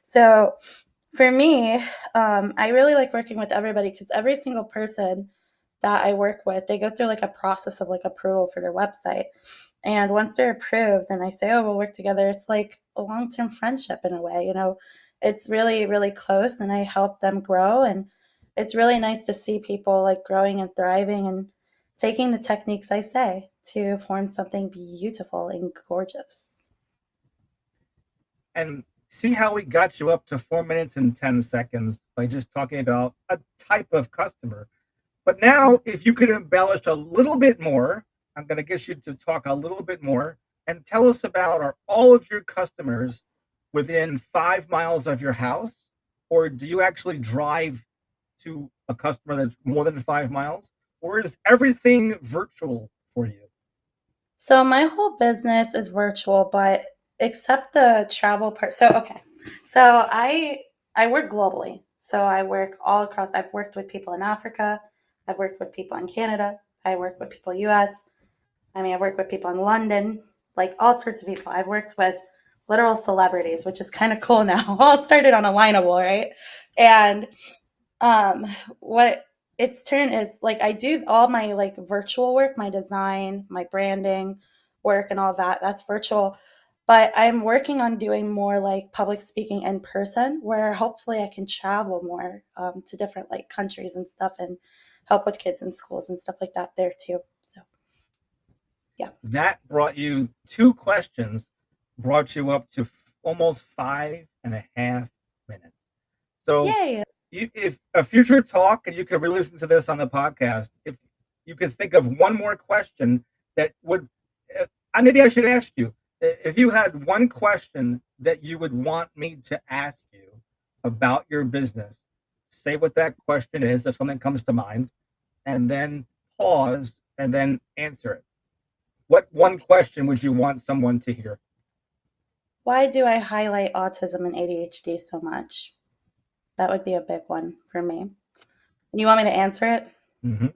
So for me, I really like working with everybody, because every single person that I work with, they go through like a process of like approval for their website. And once they're approved and I say, oh, we'll work together, it's like a long term friendship in a way. It's really, really close, and I help them grow. And it's really nice to see people like growing and thriving and taking the techniques I say to form something beautiful and gorgeous. And see how we got you up to 4 minutes and 10 seconds by just talking about a type of customer. But now, if you could embellish a little bit more, I'm going to get you to talk a little bit more and tell us about, are all of your customers within 5 miles of your house? Or do you actually drive to a customer that's more than 5 miles? Or is everything virtual for you? So my whole business is virtual, but except the travel part. So okay. So I work globally. So I work all across. I've worked with people in Africa. I've worked with people in Canada. I work with people US. I mean, I've worked with people in London, like all sorts of people. I've worked with literal celebrities, which is kind of cool now. All started on a lineable, right? And um what its turn is like, I do all my like virtual work, my design, my branding work and all that, that's virtual. But I'm working on doing more like public speaking in person, where hopefully I can travel more to different like countries and stuff, and help with kids in schools and stuff like that there too. So yeah. That brought you two questions, brought you up to almost 5.5 minutes. So Yay. if a future talk, and you can re-listen to this on the podcast, if you could think of one more question that would, maybe I should ask you, if you had one question that you would want me to ask you about your business, say what that question is if something comes to mind, and then pause and then answer it. What one question would you want someone to hear? Why do I highlight autism and ADHD so much? That would be a big one for me. You want me to answer it? Mm-hmm.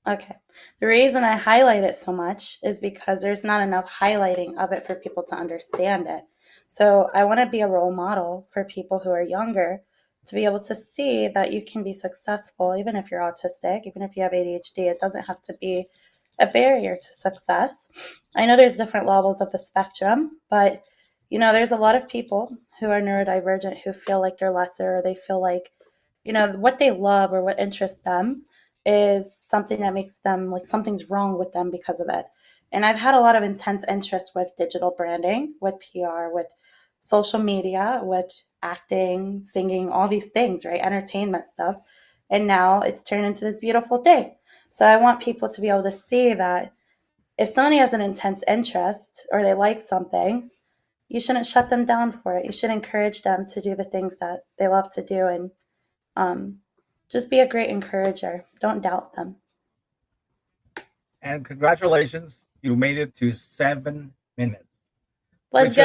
Okay. The reason I highlight it so much is because there's not enough highlighting of it for people to understand it. So I want to be a role model for people who are younger, to be able to see that you can be successful even if you're autistic, even if you have ADHD. It doesn't have to be a barrier to success. I know there's different levels of the spectrum, but there's a lot of people who are neurodivergent who feel like they're lesser, or they feel like, what they love or what interests them is something that makes them like something's wrong with them because of it. And I've had a lot of intense interest with digital branding, with PR, with social media, with acting, singing, all these things, right? Entertainment stuff. And now it's turned into this beautiful thing. So I want people to be able to see that if somebody has an intense interest or they like something, you shouldn't shut them down for it. You should encourage them to do the things that they love to do, and just be a great encourager. Don't doubt them. And congratulations, you made it to 7 minutes, Let's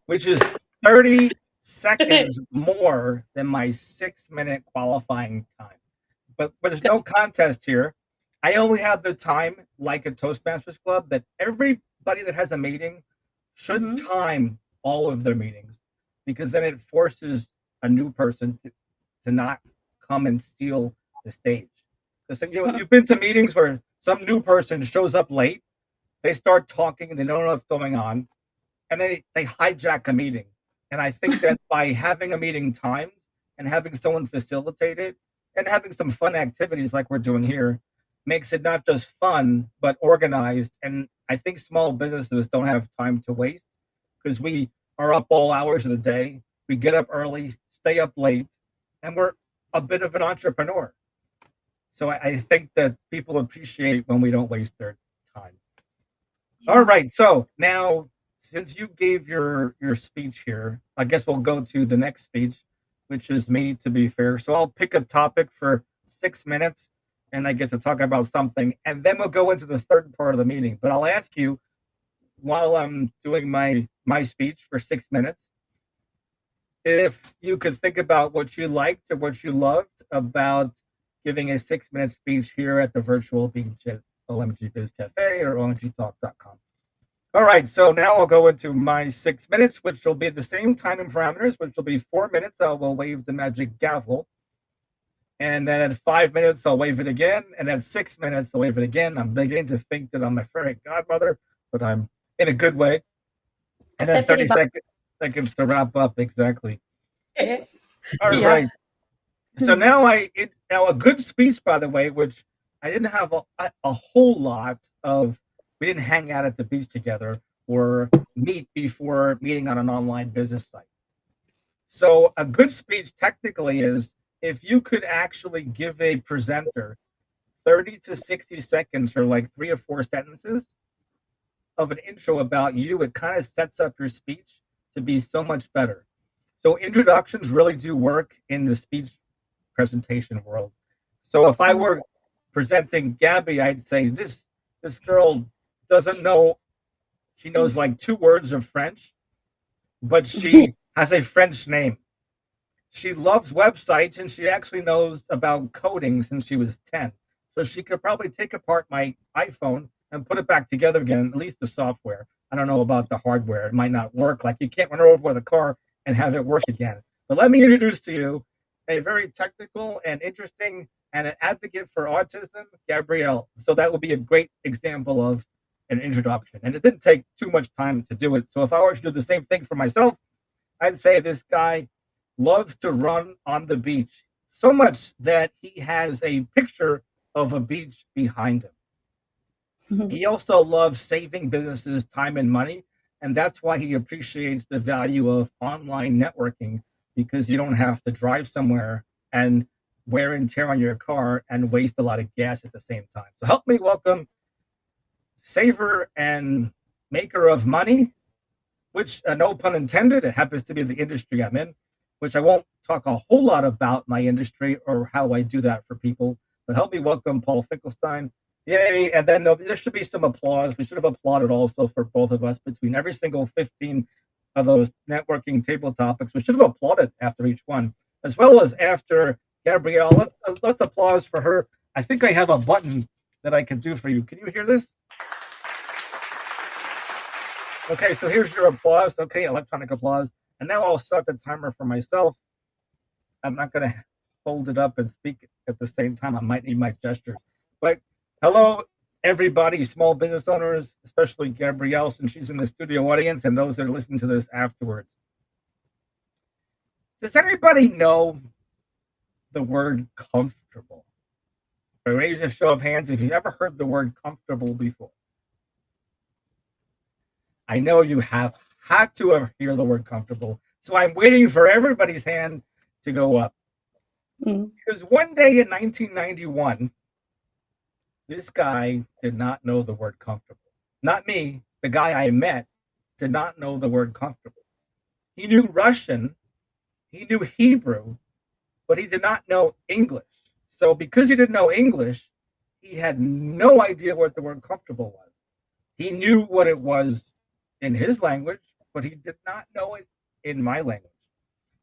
which is go. 30 seconds more than my 6-minute qualifying time. But there's no contest here. I only have the time, like a Toastmasters Club, that everybody that has a meeting should time all of their meetings, because then it forces a new person to not come and steal the stage. Because you've been to meetings where some new person shows up late, they start talking and they don't know what's going on, and they hijack a meeting. And I think that by having a meeting timed and having someone facilitate it and having some fun activities like we're doing here makes it not just fun, but organized. And I think small businesses don't have time to waste, because we are up all hours of the day. We get up early, stay up late, and we're a bit of an entrepreneur. So I think that people appreciate when we don't waste their time. Yeah. All right. So now, since you gave your speech here, I guess we'll go to the next speech, which is me, to be fair. So I'll pick a topic for 6 minutes, and I get to talk about something, and then we'll go into the third part of the meeting. But I'll ask you, while I'm doing my speech for 6 minutes, if you could think about what you liked or what you loved about giving a 6-minute speech here at the virtual beach at OMG Biz Cafe or omgtalk.com. All right, so now I'll go into my 6 minutes, which will be the same time and parameters, which will be 4 minutes. I will wave the magic gavel. And then at 5 minutes, I'll wave it again. And at 6 minutes, I'll wave it again. I'm beginning to think that I'm a fairy godmother, but I'm in a good way. And then 30 seconds to wrap up. Exactly. All right. So now a good speech, by the way, which I didn't have a whole lot of. We didn't hang out at the beach together or meet before meeting on an online business site. So a good speech technically is if you could actually give a presenter 30 to 60 seconds or like 3 or 4 sentences of an intro about you, it kind of sets up your speech to be so much better. So introductions really do work in the speech presentation world. So if I were presenting Gabby, I'd say this girl doesn't know, she knows like 2 words of French, but she has a French name. She loves websites, and she actually knows about coding since she was 10. So she could probably take apart my iPhone and put it back together again, at least the software. I don't know about the hardware. It might not work. Like you can't run her over with a car and have it work again. But let me introduce to you a very technical and interesting and an advocate for autism, Gabrie'le. So that would be a great example of an introduction. And it didn't take too much time to do it. So if I were to do the same thing for myself, I'd say this guy loves to run on the beach, so much that he has a picture of a beach behind him. He also loves saving businesses time and money, and that's why he appreciates the value of online networking, because you don't have to drive somewhere and wear and tear on your car and waste a lot of gas at the same time. So help me welcome saver and maker of money, which no pun intended, it happens to be the industry I'm in, which I won't talk a whole lot about my industry or how I do that for people, but help me welcome Paul Finkelstein. Yay. And then there should be some applause. We should have applauded also for both of us between every single 15 of those networking table topics. We should have applauded after each one, as well as after Gabrie'le. Let's applause for her. I think I have a button that I can do for you. Can you hear this? Okay, so here's your applause. Okay, electronic applause. And now I'll start the timer for myself. I'm not going to hold it up and speak at the same time. I might need my gestures. But hello, everybody, small business owners, especially Gabrie'le, since she's in the studio audience, and those that are listening to this afterwards. Does anybody know the word comfortable? Raise a show of hands if you've ever heard the word comfortable before. I know you have had to hear the word comfortable, so I'm waiting for everybody's hand to go up. Because one day in 1991, this guy did not know the word comfortable. Not me, the guy I met did not know the word comfortable. He knew Russian, he knew Hebrew, but he did not know English. So because he didn't know English, he had no idea what the word comfortable was. He knew what it was in his language, but he did not know it in my language.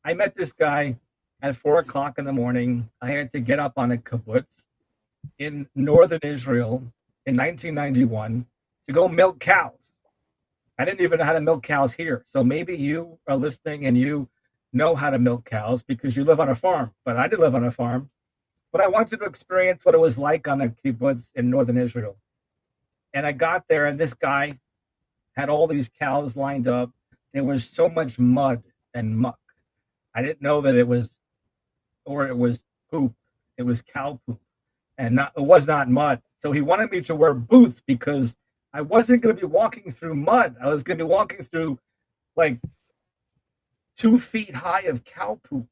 I met this guy at 4 o'clock in the morning. I had to get up on a kibbutz in northern Israel in 1991 to go milk cows. I didn't even know how to milk cows here. So maybe you are listening and you know how to milk cows because you live on a farm, but I did live on a farm. But I wanted to experience what it was like on a kibbutz in northern Israel. And I got there, and this guy had all these cows lined up. There was so much mud and muck. I didn't know that it was poop. It was cow poop, and it was not mud. So he wanted me to wear boots because I wasn't going to be walking through mud. I was going to be walking through like 2 feet high of cow poop.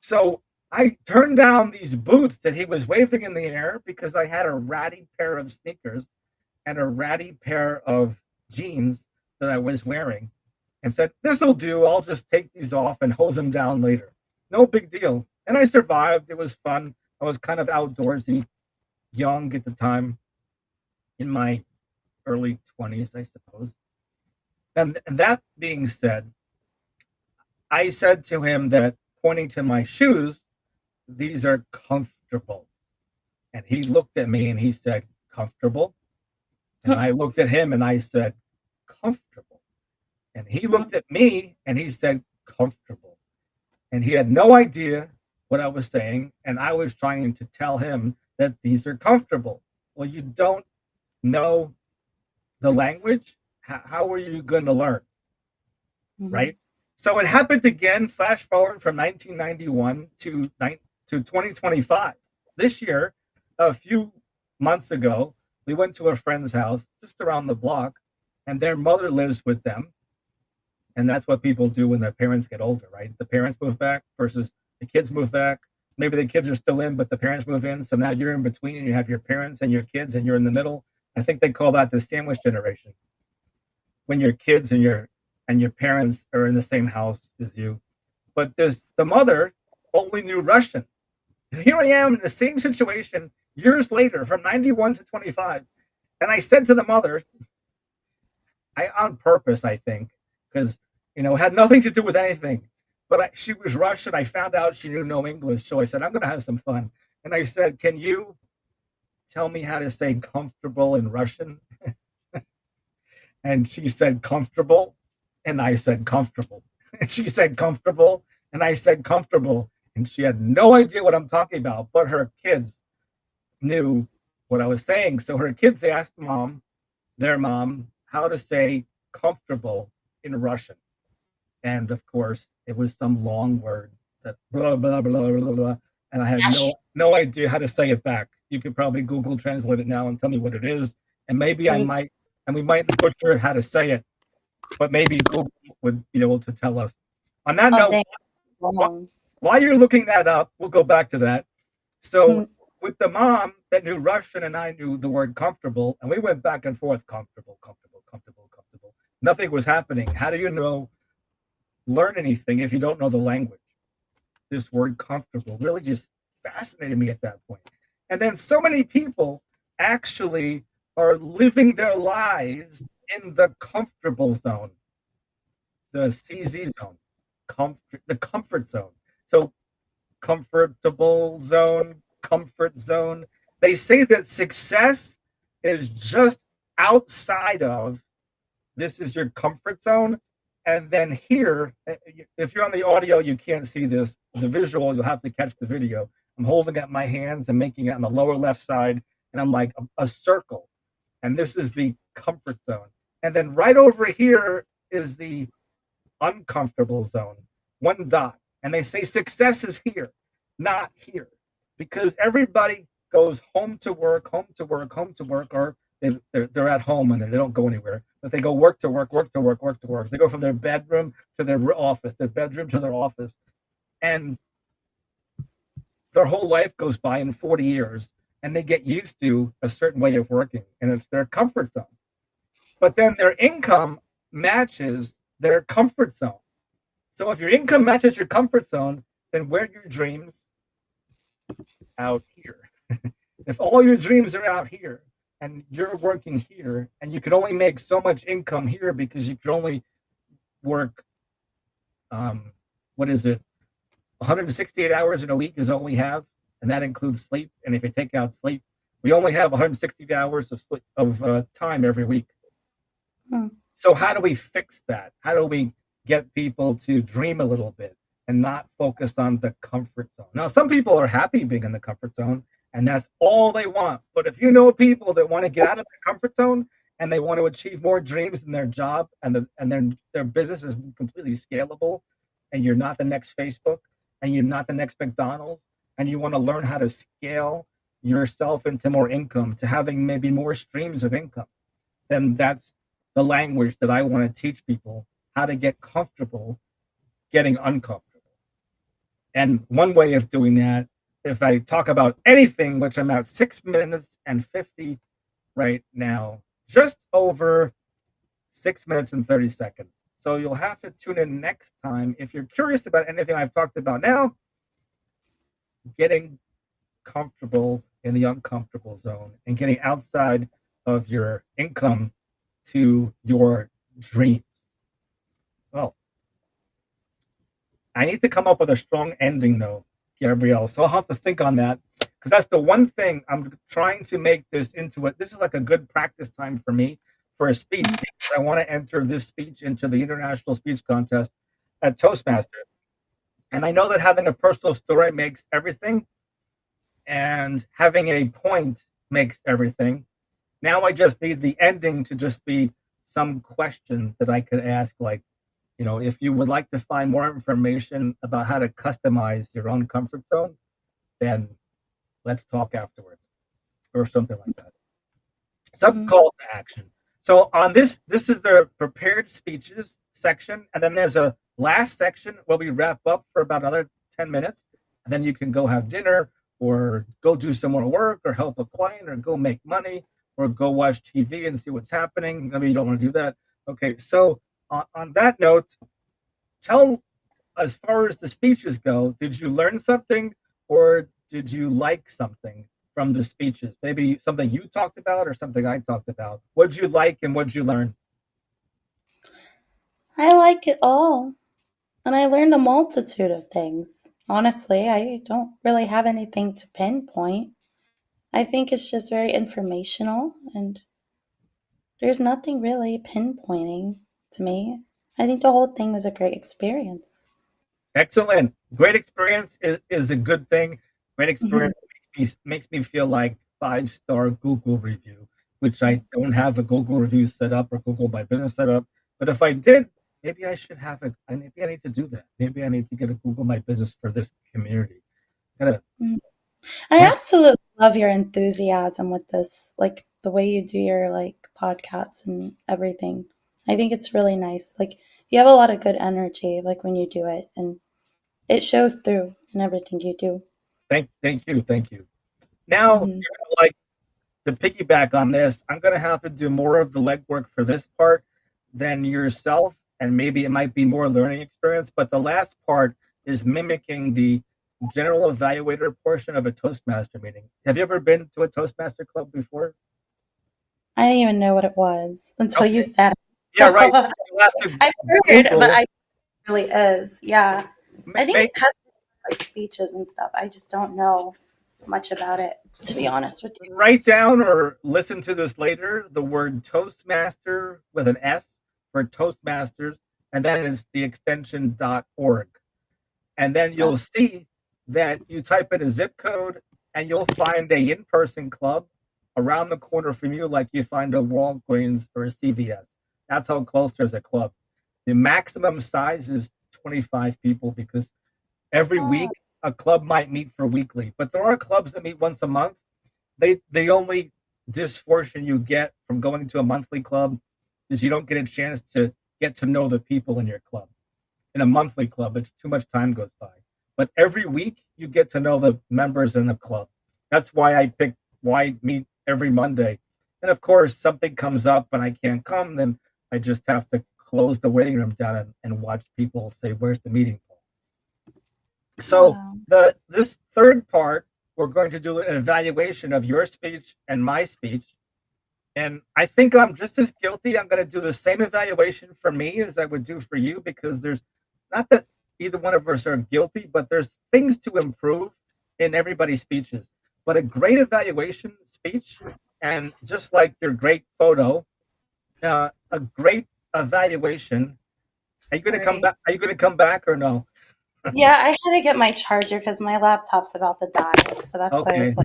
So I turned down these boots that he was waving in the air because I had a ratty pair of sneakers and a ratty pair of jeans that I was wearing, and said, "This'll do. I'll just take these off and hose them down later. No big deal." And I survived. It was fun. I was kind of outdoorsy, young at the time, in my early 20s, I suppose. And that being said, I said to him that, pointing to my shoes, "These are comfortable." And he looked at me and he said, "Comfortable?" And I looked at him and I said, "Comfortable." And he looked at me and he said, "Comfortable." And he had no idea what I was saying. And I was trying to tell him that these are comfortable. Well, you don't know the language. How are you going to learn? Right? So it happened again, flash forward from 1991 to 2025. This year, a few months ago, we went to a friend's house just around the block, and their mother lives with them. And that's what people do when their parents get older, right? The parents move back versus the kids move back. Maybe the kids are still in, but the parents move in. So now you're in between and you have your parents and your kids and you're in the middle. I think they call that the sandwich generation. When your kids and your parents are in the same house as you. But the mother only knew Russian. Here I am in the same situation years later, from 91 to 25. And I said to the mother, on purpose, I think, because, it had nothing to do with anything. But she was Russian. I found out she knew no English. So I said, I'm going to have some fun. And I said, "Can you tell me how to say comfortable in Russian?" And she said, "Comfortable." And I said, "Comfortable." And she said, "Comfortable." And I said, "Comfortable." And she had no idea what I'm talking about, but her kids knew what I was saying. So her kids asked their mom, how to say comfortable in Russian. And of course, it was some long word that blah, blah, blah, blah, blah. And I had no idea how to say it back. You could probably Google translate it now and tell me what it is. And maybe we might butcher how to say it, but maybe Google would be able to tell us. On that note, while you're looking that up, we'll go back to that. So with the mom that knew Russian and I knew the word comfortable, and we went back and forth, comfortable, comfortable, comfortable, comfortable. Nothing was happening. How do you learn anything if you don't know the language? This word comfortable really just fascinated me at that point. And then so many people actually are living their lives in the comfortable zone, the CZ zone, the comfort zone. So comfortable zone, comfort zone. They say that success is just outside of this is your comfort zone. And then here, if you're on the audio, you can't see this. The visual, you'll have to catch the video. I'm holding up my hands and making it on the lower left side. and I'm like a circle, and this is the comfort zone. And then right over here is the uncomfortable zone, one dot. And they say success is here, not here, because everybody goes home to work, home to work, home to work, or they're at home and they don't go anywhere, but they go work to work, work to work, work to work. They go from their bedroom to their office, their bedroom to their office, and their whole life goes by in 40 years, and they get used to a certain way of working, and it's their comfort zone. But then their income matches their comfort zone. So if your income matches your comfort zone, then where are your dreams? Out here. If all your dreams are out here and you're working here and you can only make so much income here because you can only work, what is it? 168 hours in a week is all we have, and that includes sleep. And if you take out sleep, we only have 160 hours of sleep, of time every week. So how do we fix that? How do we get people to dream a little bit and not focus on the comfort zone? Now, some people are happy being in the comfort zone, and that's all they want. But if you know people that want to get out of the comfort zone and they want to achieve more dreams in their job, and their business is completely scalable, and you're not the next Facebook, and you're not the next McDonald's, and you want to learn how to scale yourself into more income, to having maybe more streams of income, then that's the language that I want to teach people, how to get comfortable getting uncomfortable. And one way of doing that, if I talk about anything, which I'm at 6 minutes and 50 right now, just over 6 minutes and 30 seconds. So you'll have to tune in next time if you're curious about anything I've talked about now. Getting comfortable in the uncomfortable zone and getting outside of your income to your dreams. Well, I need to come up with a strong ending, though, Gabrie'le. So I'll have to think on that, because that's the one thing I'm trying to make this into. This is like a good practice time for me for a speech, because I want to enter this speech into the International Speech Contest at Toastmasters. And I know that having a personal story makes everything, and having a point makes everything. Now I just need the ending to just be some question that I could ask, like, if you would like to find more information about how to customize your own comfort zone, then let's talk afterwards, or something like that. Some call to action. So on this is the prepared speeches section, and then there's a last section where we wrap up for about another 10 minutes, and then you can go have dinner, or go do some more work, or help a client, or go make money, or go watch TV and see what's happening. I mean, you don't want to do that. Okay, so on that note, tell, as far as the speeches go, did you learn something, or did you like something from the speeches? Maybe something you talked about or something I talked about. What'd you like and what'd you learn? I like it all. And I learned a multitude of things. Honestly, I don't really have anything to pinpoint. I think it's just very informational, and there's nothing really pinpointing to me. I think the whole thing was a great experience. Excellent. Great experience is a good thing. Great Mhm. experience makes me feel like 5-star Google review, which I don't have a Google review set up or Google My Business set up. But if I did, maybe I should have it. Maybe I need to do that. Maybe I need to get a Google My Business for this community. Gotta, Mhm. I yeah, absolutely love your enthusiasm with this, like the way you do your like podcasts and everything. I think it's really nice. Like you have a lot of good energy like when you do it, and it shows through in everything you do. thank you. Now, Mhm. like, to piggyback on this, I'm going to have to do more of the legwork for this part than yourself, and maybe it might be more learning experience. But the last part is mimicking the general evaluator portion of a Toastmaster meeting. Have you ever been to a Toastmaster club before? I didn't even know what it was until you Okay, said it. yeah, right. So You'll have to I've heard, but Google. I really is. Yeah. I think Make it has like speeches and stuff. I just don't know much about it, to be honest with you. write down or listen to this later the word Toastmaster with an S for Toastmasters, and then it's the extension .org. And then Oh, you'll see that you type in a zip code and you'll find a in-person club, around the corner from you like you find a Walgreens or a CVS. That's how close there's a club. The maximum size is 25 people because every week a club might meet for weekly, but there are clubs that meet once a month. The only disfortune you get from going to a monthly club is you don't get a chance to get to know the people in your club. In a monthly club, it's too much time goes by. But every week you get to know the members in the club. That's why I meet every Monday. And of course, something comes up and I can't come, then I just have to close the waiting room down and watch people say, "Where's the meeting?" So this third part, we're going to do an evaluation of your speech and my speech. And I think I'm just as guilty. I'm going to do the same evaluation for me as I would do for you, because there's not that either one of us are guilty, but there's things to improve in everybody's speeches. But a great evaluation speech, and just like your great photo, a great evaluation. Are you going to come back? Are you going to come back or no? Yeah, I had to get my charger because my laptop's about to die. So that's why I was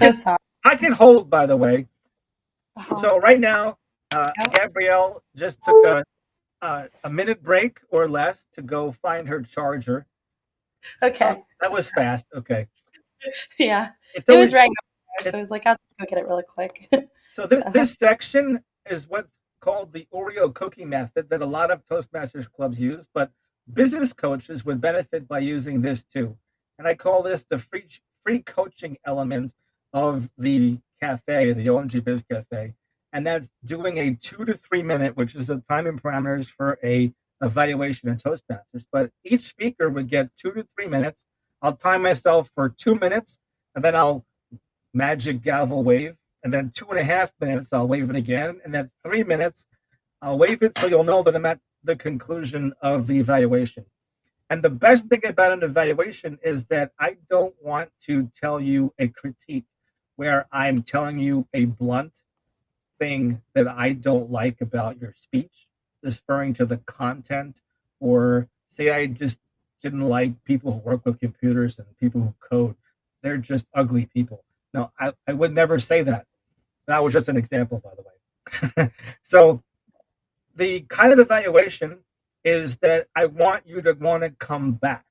like, sorry. I can hold, by the way. So right now, Gabrie'le just took a minute break or less to go find her charger. Okay. That was fast. Okay. Yeah. It was right over there, so I was like, I'll just go get it really quick. So this section is what's called the Oreo cookie method that a lot of Toastmasters clubs use, but business coaches would benefit by using this too. And I call this the free coaching element of the cafe, the OMG Biz Cafe. And that's doing a 2 to 3 minute, which is the timing parameters for a evaluation in Toastmasters. But each speaker would get 2 to 3 minutes. I'll time myself for 2 minutes, and then I'll magic gavel wave. And then 2.5 minutes, I'll wave it again. And then 3 minutes, I'll wave it so you'll know that I'm at the conclusion of the evaluation. And the best thing about an evaluation is that I don't want to tell you a critique where I'm telling you a blunt thing that I don't like about your speech, referring to the content, or say I just didn't like people who work with computers and people who code. They're just ugly people. No, I would never say that. That was just an example, by the way. So the kind of evaluation is that I want you to want to come back.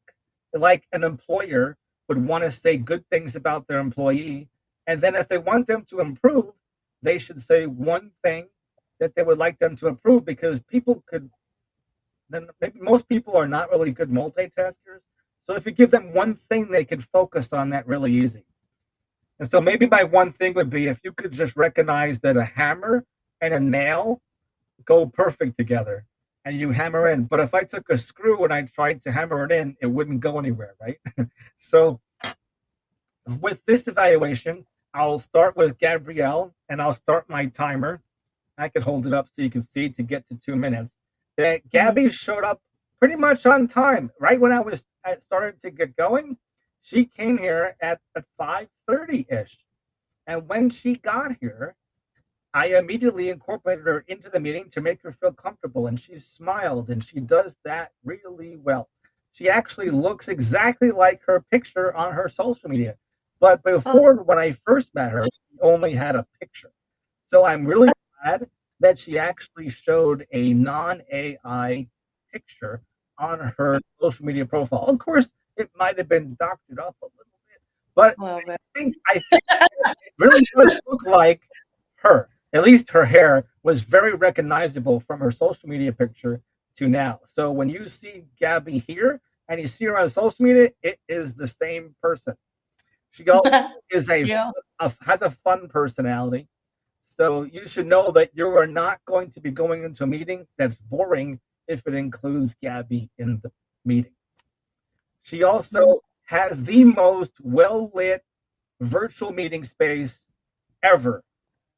Like an employer would want to say good things about their employee. And then if they want them to improve, they should say one thing that they would like them to improve, because people could, then maybe most people are not really good multitaskers. So if you give them one thing, they could focus on that really easy. And so maybe my one thing would be if you could just recognize that a hammer and a nail go perfect together and you hammer in. But if I took a screw and I tried to hammer it in, it wouldn't go anywhere, right? So with this evaluation, I'll start with Gabrie'le and I'll start my timer. I could hold it up so you can see to get to 2 minutes. Gabby showed up pretty much on time. Right when I started to get going, she came here at 5:30-ish. And when she got here, I immediately incorporated her into the meeting to make her feel comfortable. And she smiled, and she does that really well. She actually looks exactly like her picture on her social media. But before, when I first met her, she only had a picture. So I'm really glad that she actually showed a non-AI picture on her social media profile. Of course, it might have been doctored up a little bit, but I think it really does look like her. At least her hair was very recognizable from her social media picture to now. So when you see Gabby here and you see her on social media, it is the same person. She is has a fun personality. So you should know that you are not going to be going into a meeting that's boring if it includes Gabby in the meeting. She also has the most well-lit virtual meeting space ever.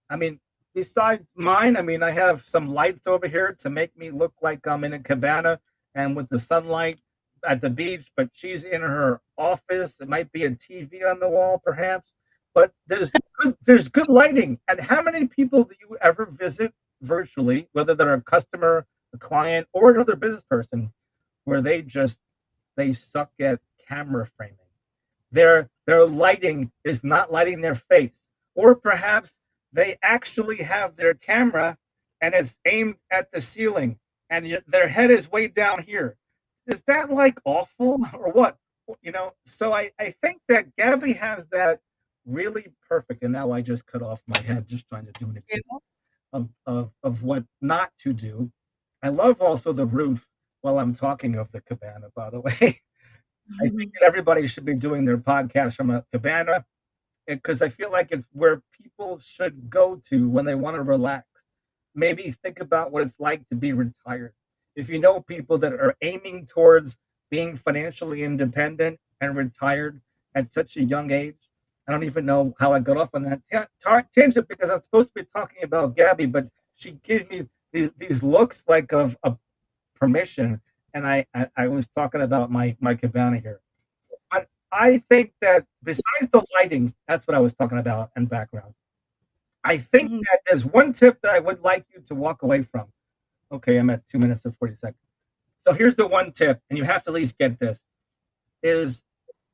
I mean, besides mine, I have some lights over here to make me look like I'm in a cabana and with the sunlight at the beach, but she's in her office. It might be a TV on the wall, perhaps, but there's good lighting. And how many people do you ever visit virtually, whether they're a customer, a client, or another business person, where they suck at camera framing? Their lighting is not lighting their face, or perhaps they actually have their camera and it's aimed at the ceiling and their head is way down here. Is that like awful or what? So I think that Gabby has that really perfect. And now I just cut off my head just trying to do an example of what not to do. I love also the roof while I'm talking of the cabana, by the way. I think that everybody should be doing their podcast from a cabana because I feel like it's where people should go to when they want to relax. Maybe think about what it's like to be retired. If you know people that are aiming towards being financially independent and retired at such a young age, I don't even know how I got off on that tangent because I'm supposed to be talking about Gabby, but she gives me these looks like of permission, and I was talking about my cabana here. But I think that besides the lighting, that's what I was talking about and backgrounds. I think Mhm. that there's one tip that I would like you to walk away from. Okay, I'm at 2 minutes and 40 seconds. So here's the one tip, and you have to at least get this, is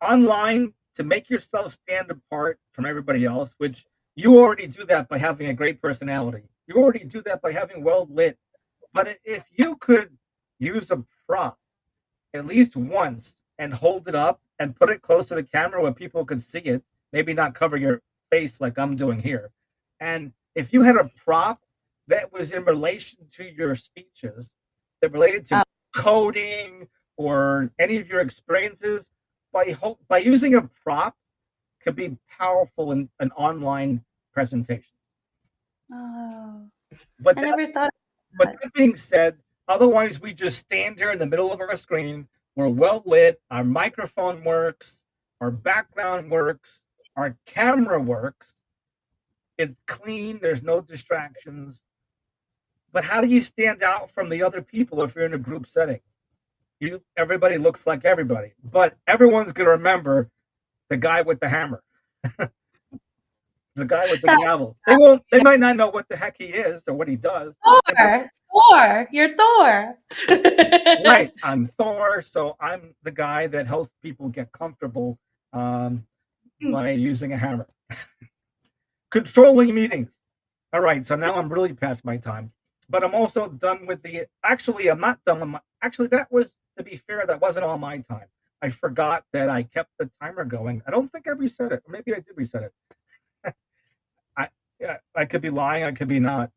online to make yourself stand apart from everybody else, which you already do that by having a great personality. You already do that by having well lit. But if you could use a prop at least once and hold it up and put it close to the camera where people could see it, maybe not cover your face like I'm doing here. And if you had a prop that was in relation to your speeches, that related to Oh, coding or any of your experiences, by using a prop could be powerful in an online presentation. oh, But I that never thought of But that. that being said, otherwise we just stand here in the middle of our screen. We're well lit. Our microphone works. Our background works. Our camera works. It's clean. There's no distractions. But how do you stand out from the other people if you're in a group setting? Everybody looks like everybody, but everyone's gonna remember the guy with the hammer, the guy with the That gavel. They won't. They might not know what the heck he is or what he does. Thor, Thor, you're Thor. Right. I'm Thor, so I'm the guy that helps people get comfortable by using a hammer. Controlling meetings. All right, so now I'm really past my time, but I'm also done with the. Actually, I'm not done with my. Actually, that was, to be fair, that wasn't all my time. I forgot that I kept the timer going. I don't think I reset it. Or maybe I did reset it. I Yeah, I could be lying. I could be not.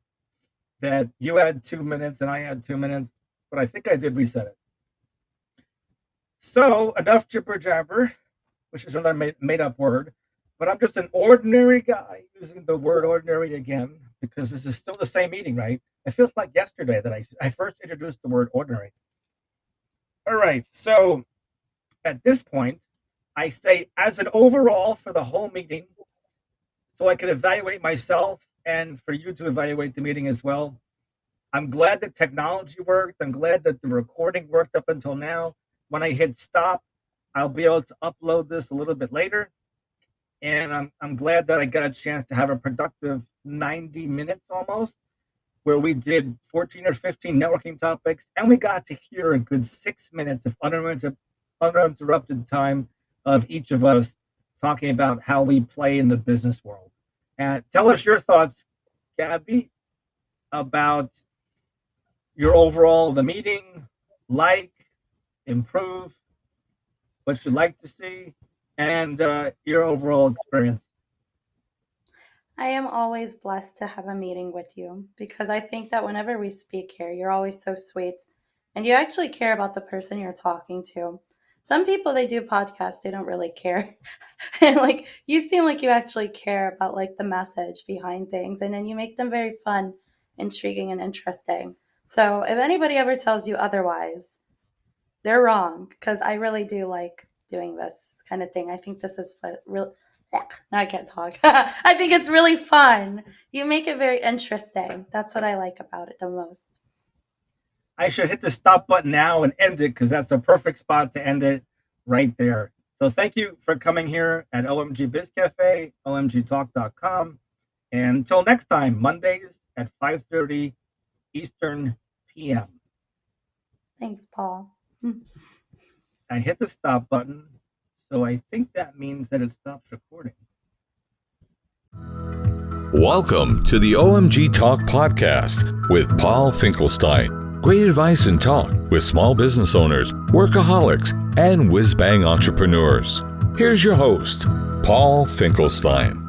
That you had 2 minutes and I had 2 minutes, but I think I did reset it. So enough jibber jabber, which is another made up word. But I'm just an ordinary guy using the word ordinary again because this is still the same meeting, right? It feels like yesterday that I first introduced the word ordinary. All right. So at this point, I say as an overall for the whole meeting, so I can evaluate myself and for you to evaluate the meeting as well. I'm glad that technology worked. I'm glad that the recording worked up until now. When I hit stop, I'll be able to upload this a little bit later. And I'm glad that I got a chance to have a productive 90 minutes almost, where we did 14 or 15 networking topics, and we got to hear a good 6 minutes of uninterrupted time of each of us talking about how we play in the business world. And tell us your thoughts, Gabby, about your overall the meeting, like, improve, what you'd like to see, and your overall experience. I am always blessed to have a meeting with you because I think that whenever we speak here, you're always so sweet and you actually care about the person you're talking to. Some people they do podcasts, they don't really care. And like you seem like you actually care about like the message behind things and then you make them very fun, intriguing and interesting. So if anybody ever tells you otherwise, they're wrong because I really do like doing this kind of thing. I think this is fun. Real. Now I can't talk. I think it's really fun. You make it very interesting. That's what I like about it the most. I should hit the stop button now and end it because that's the perfect spot to end it right there. So thank you for coming here at OMG Biz Cafe, omgtalk.com. And until next time, Mondays at 5:30 Eastern PM. Thanks, Paul. I hit the stop button, so I think that means that it stops recording. Welcome to the OMG Talk podcast with Paul Finkelstein. Great advice and talk with small business owners, workaholics, and whiz-bang entrepreneurs. Here's your host, Paul Finkelstein.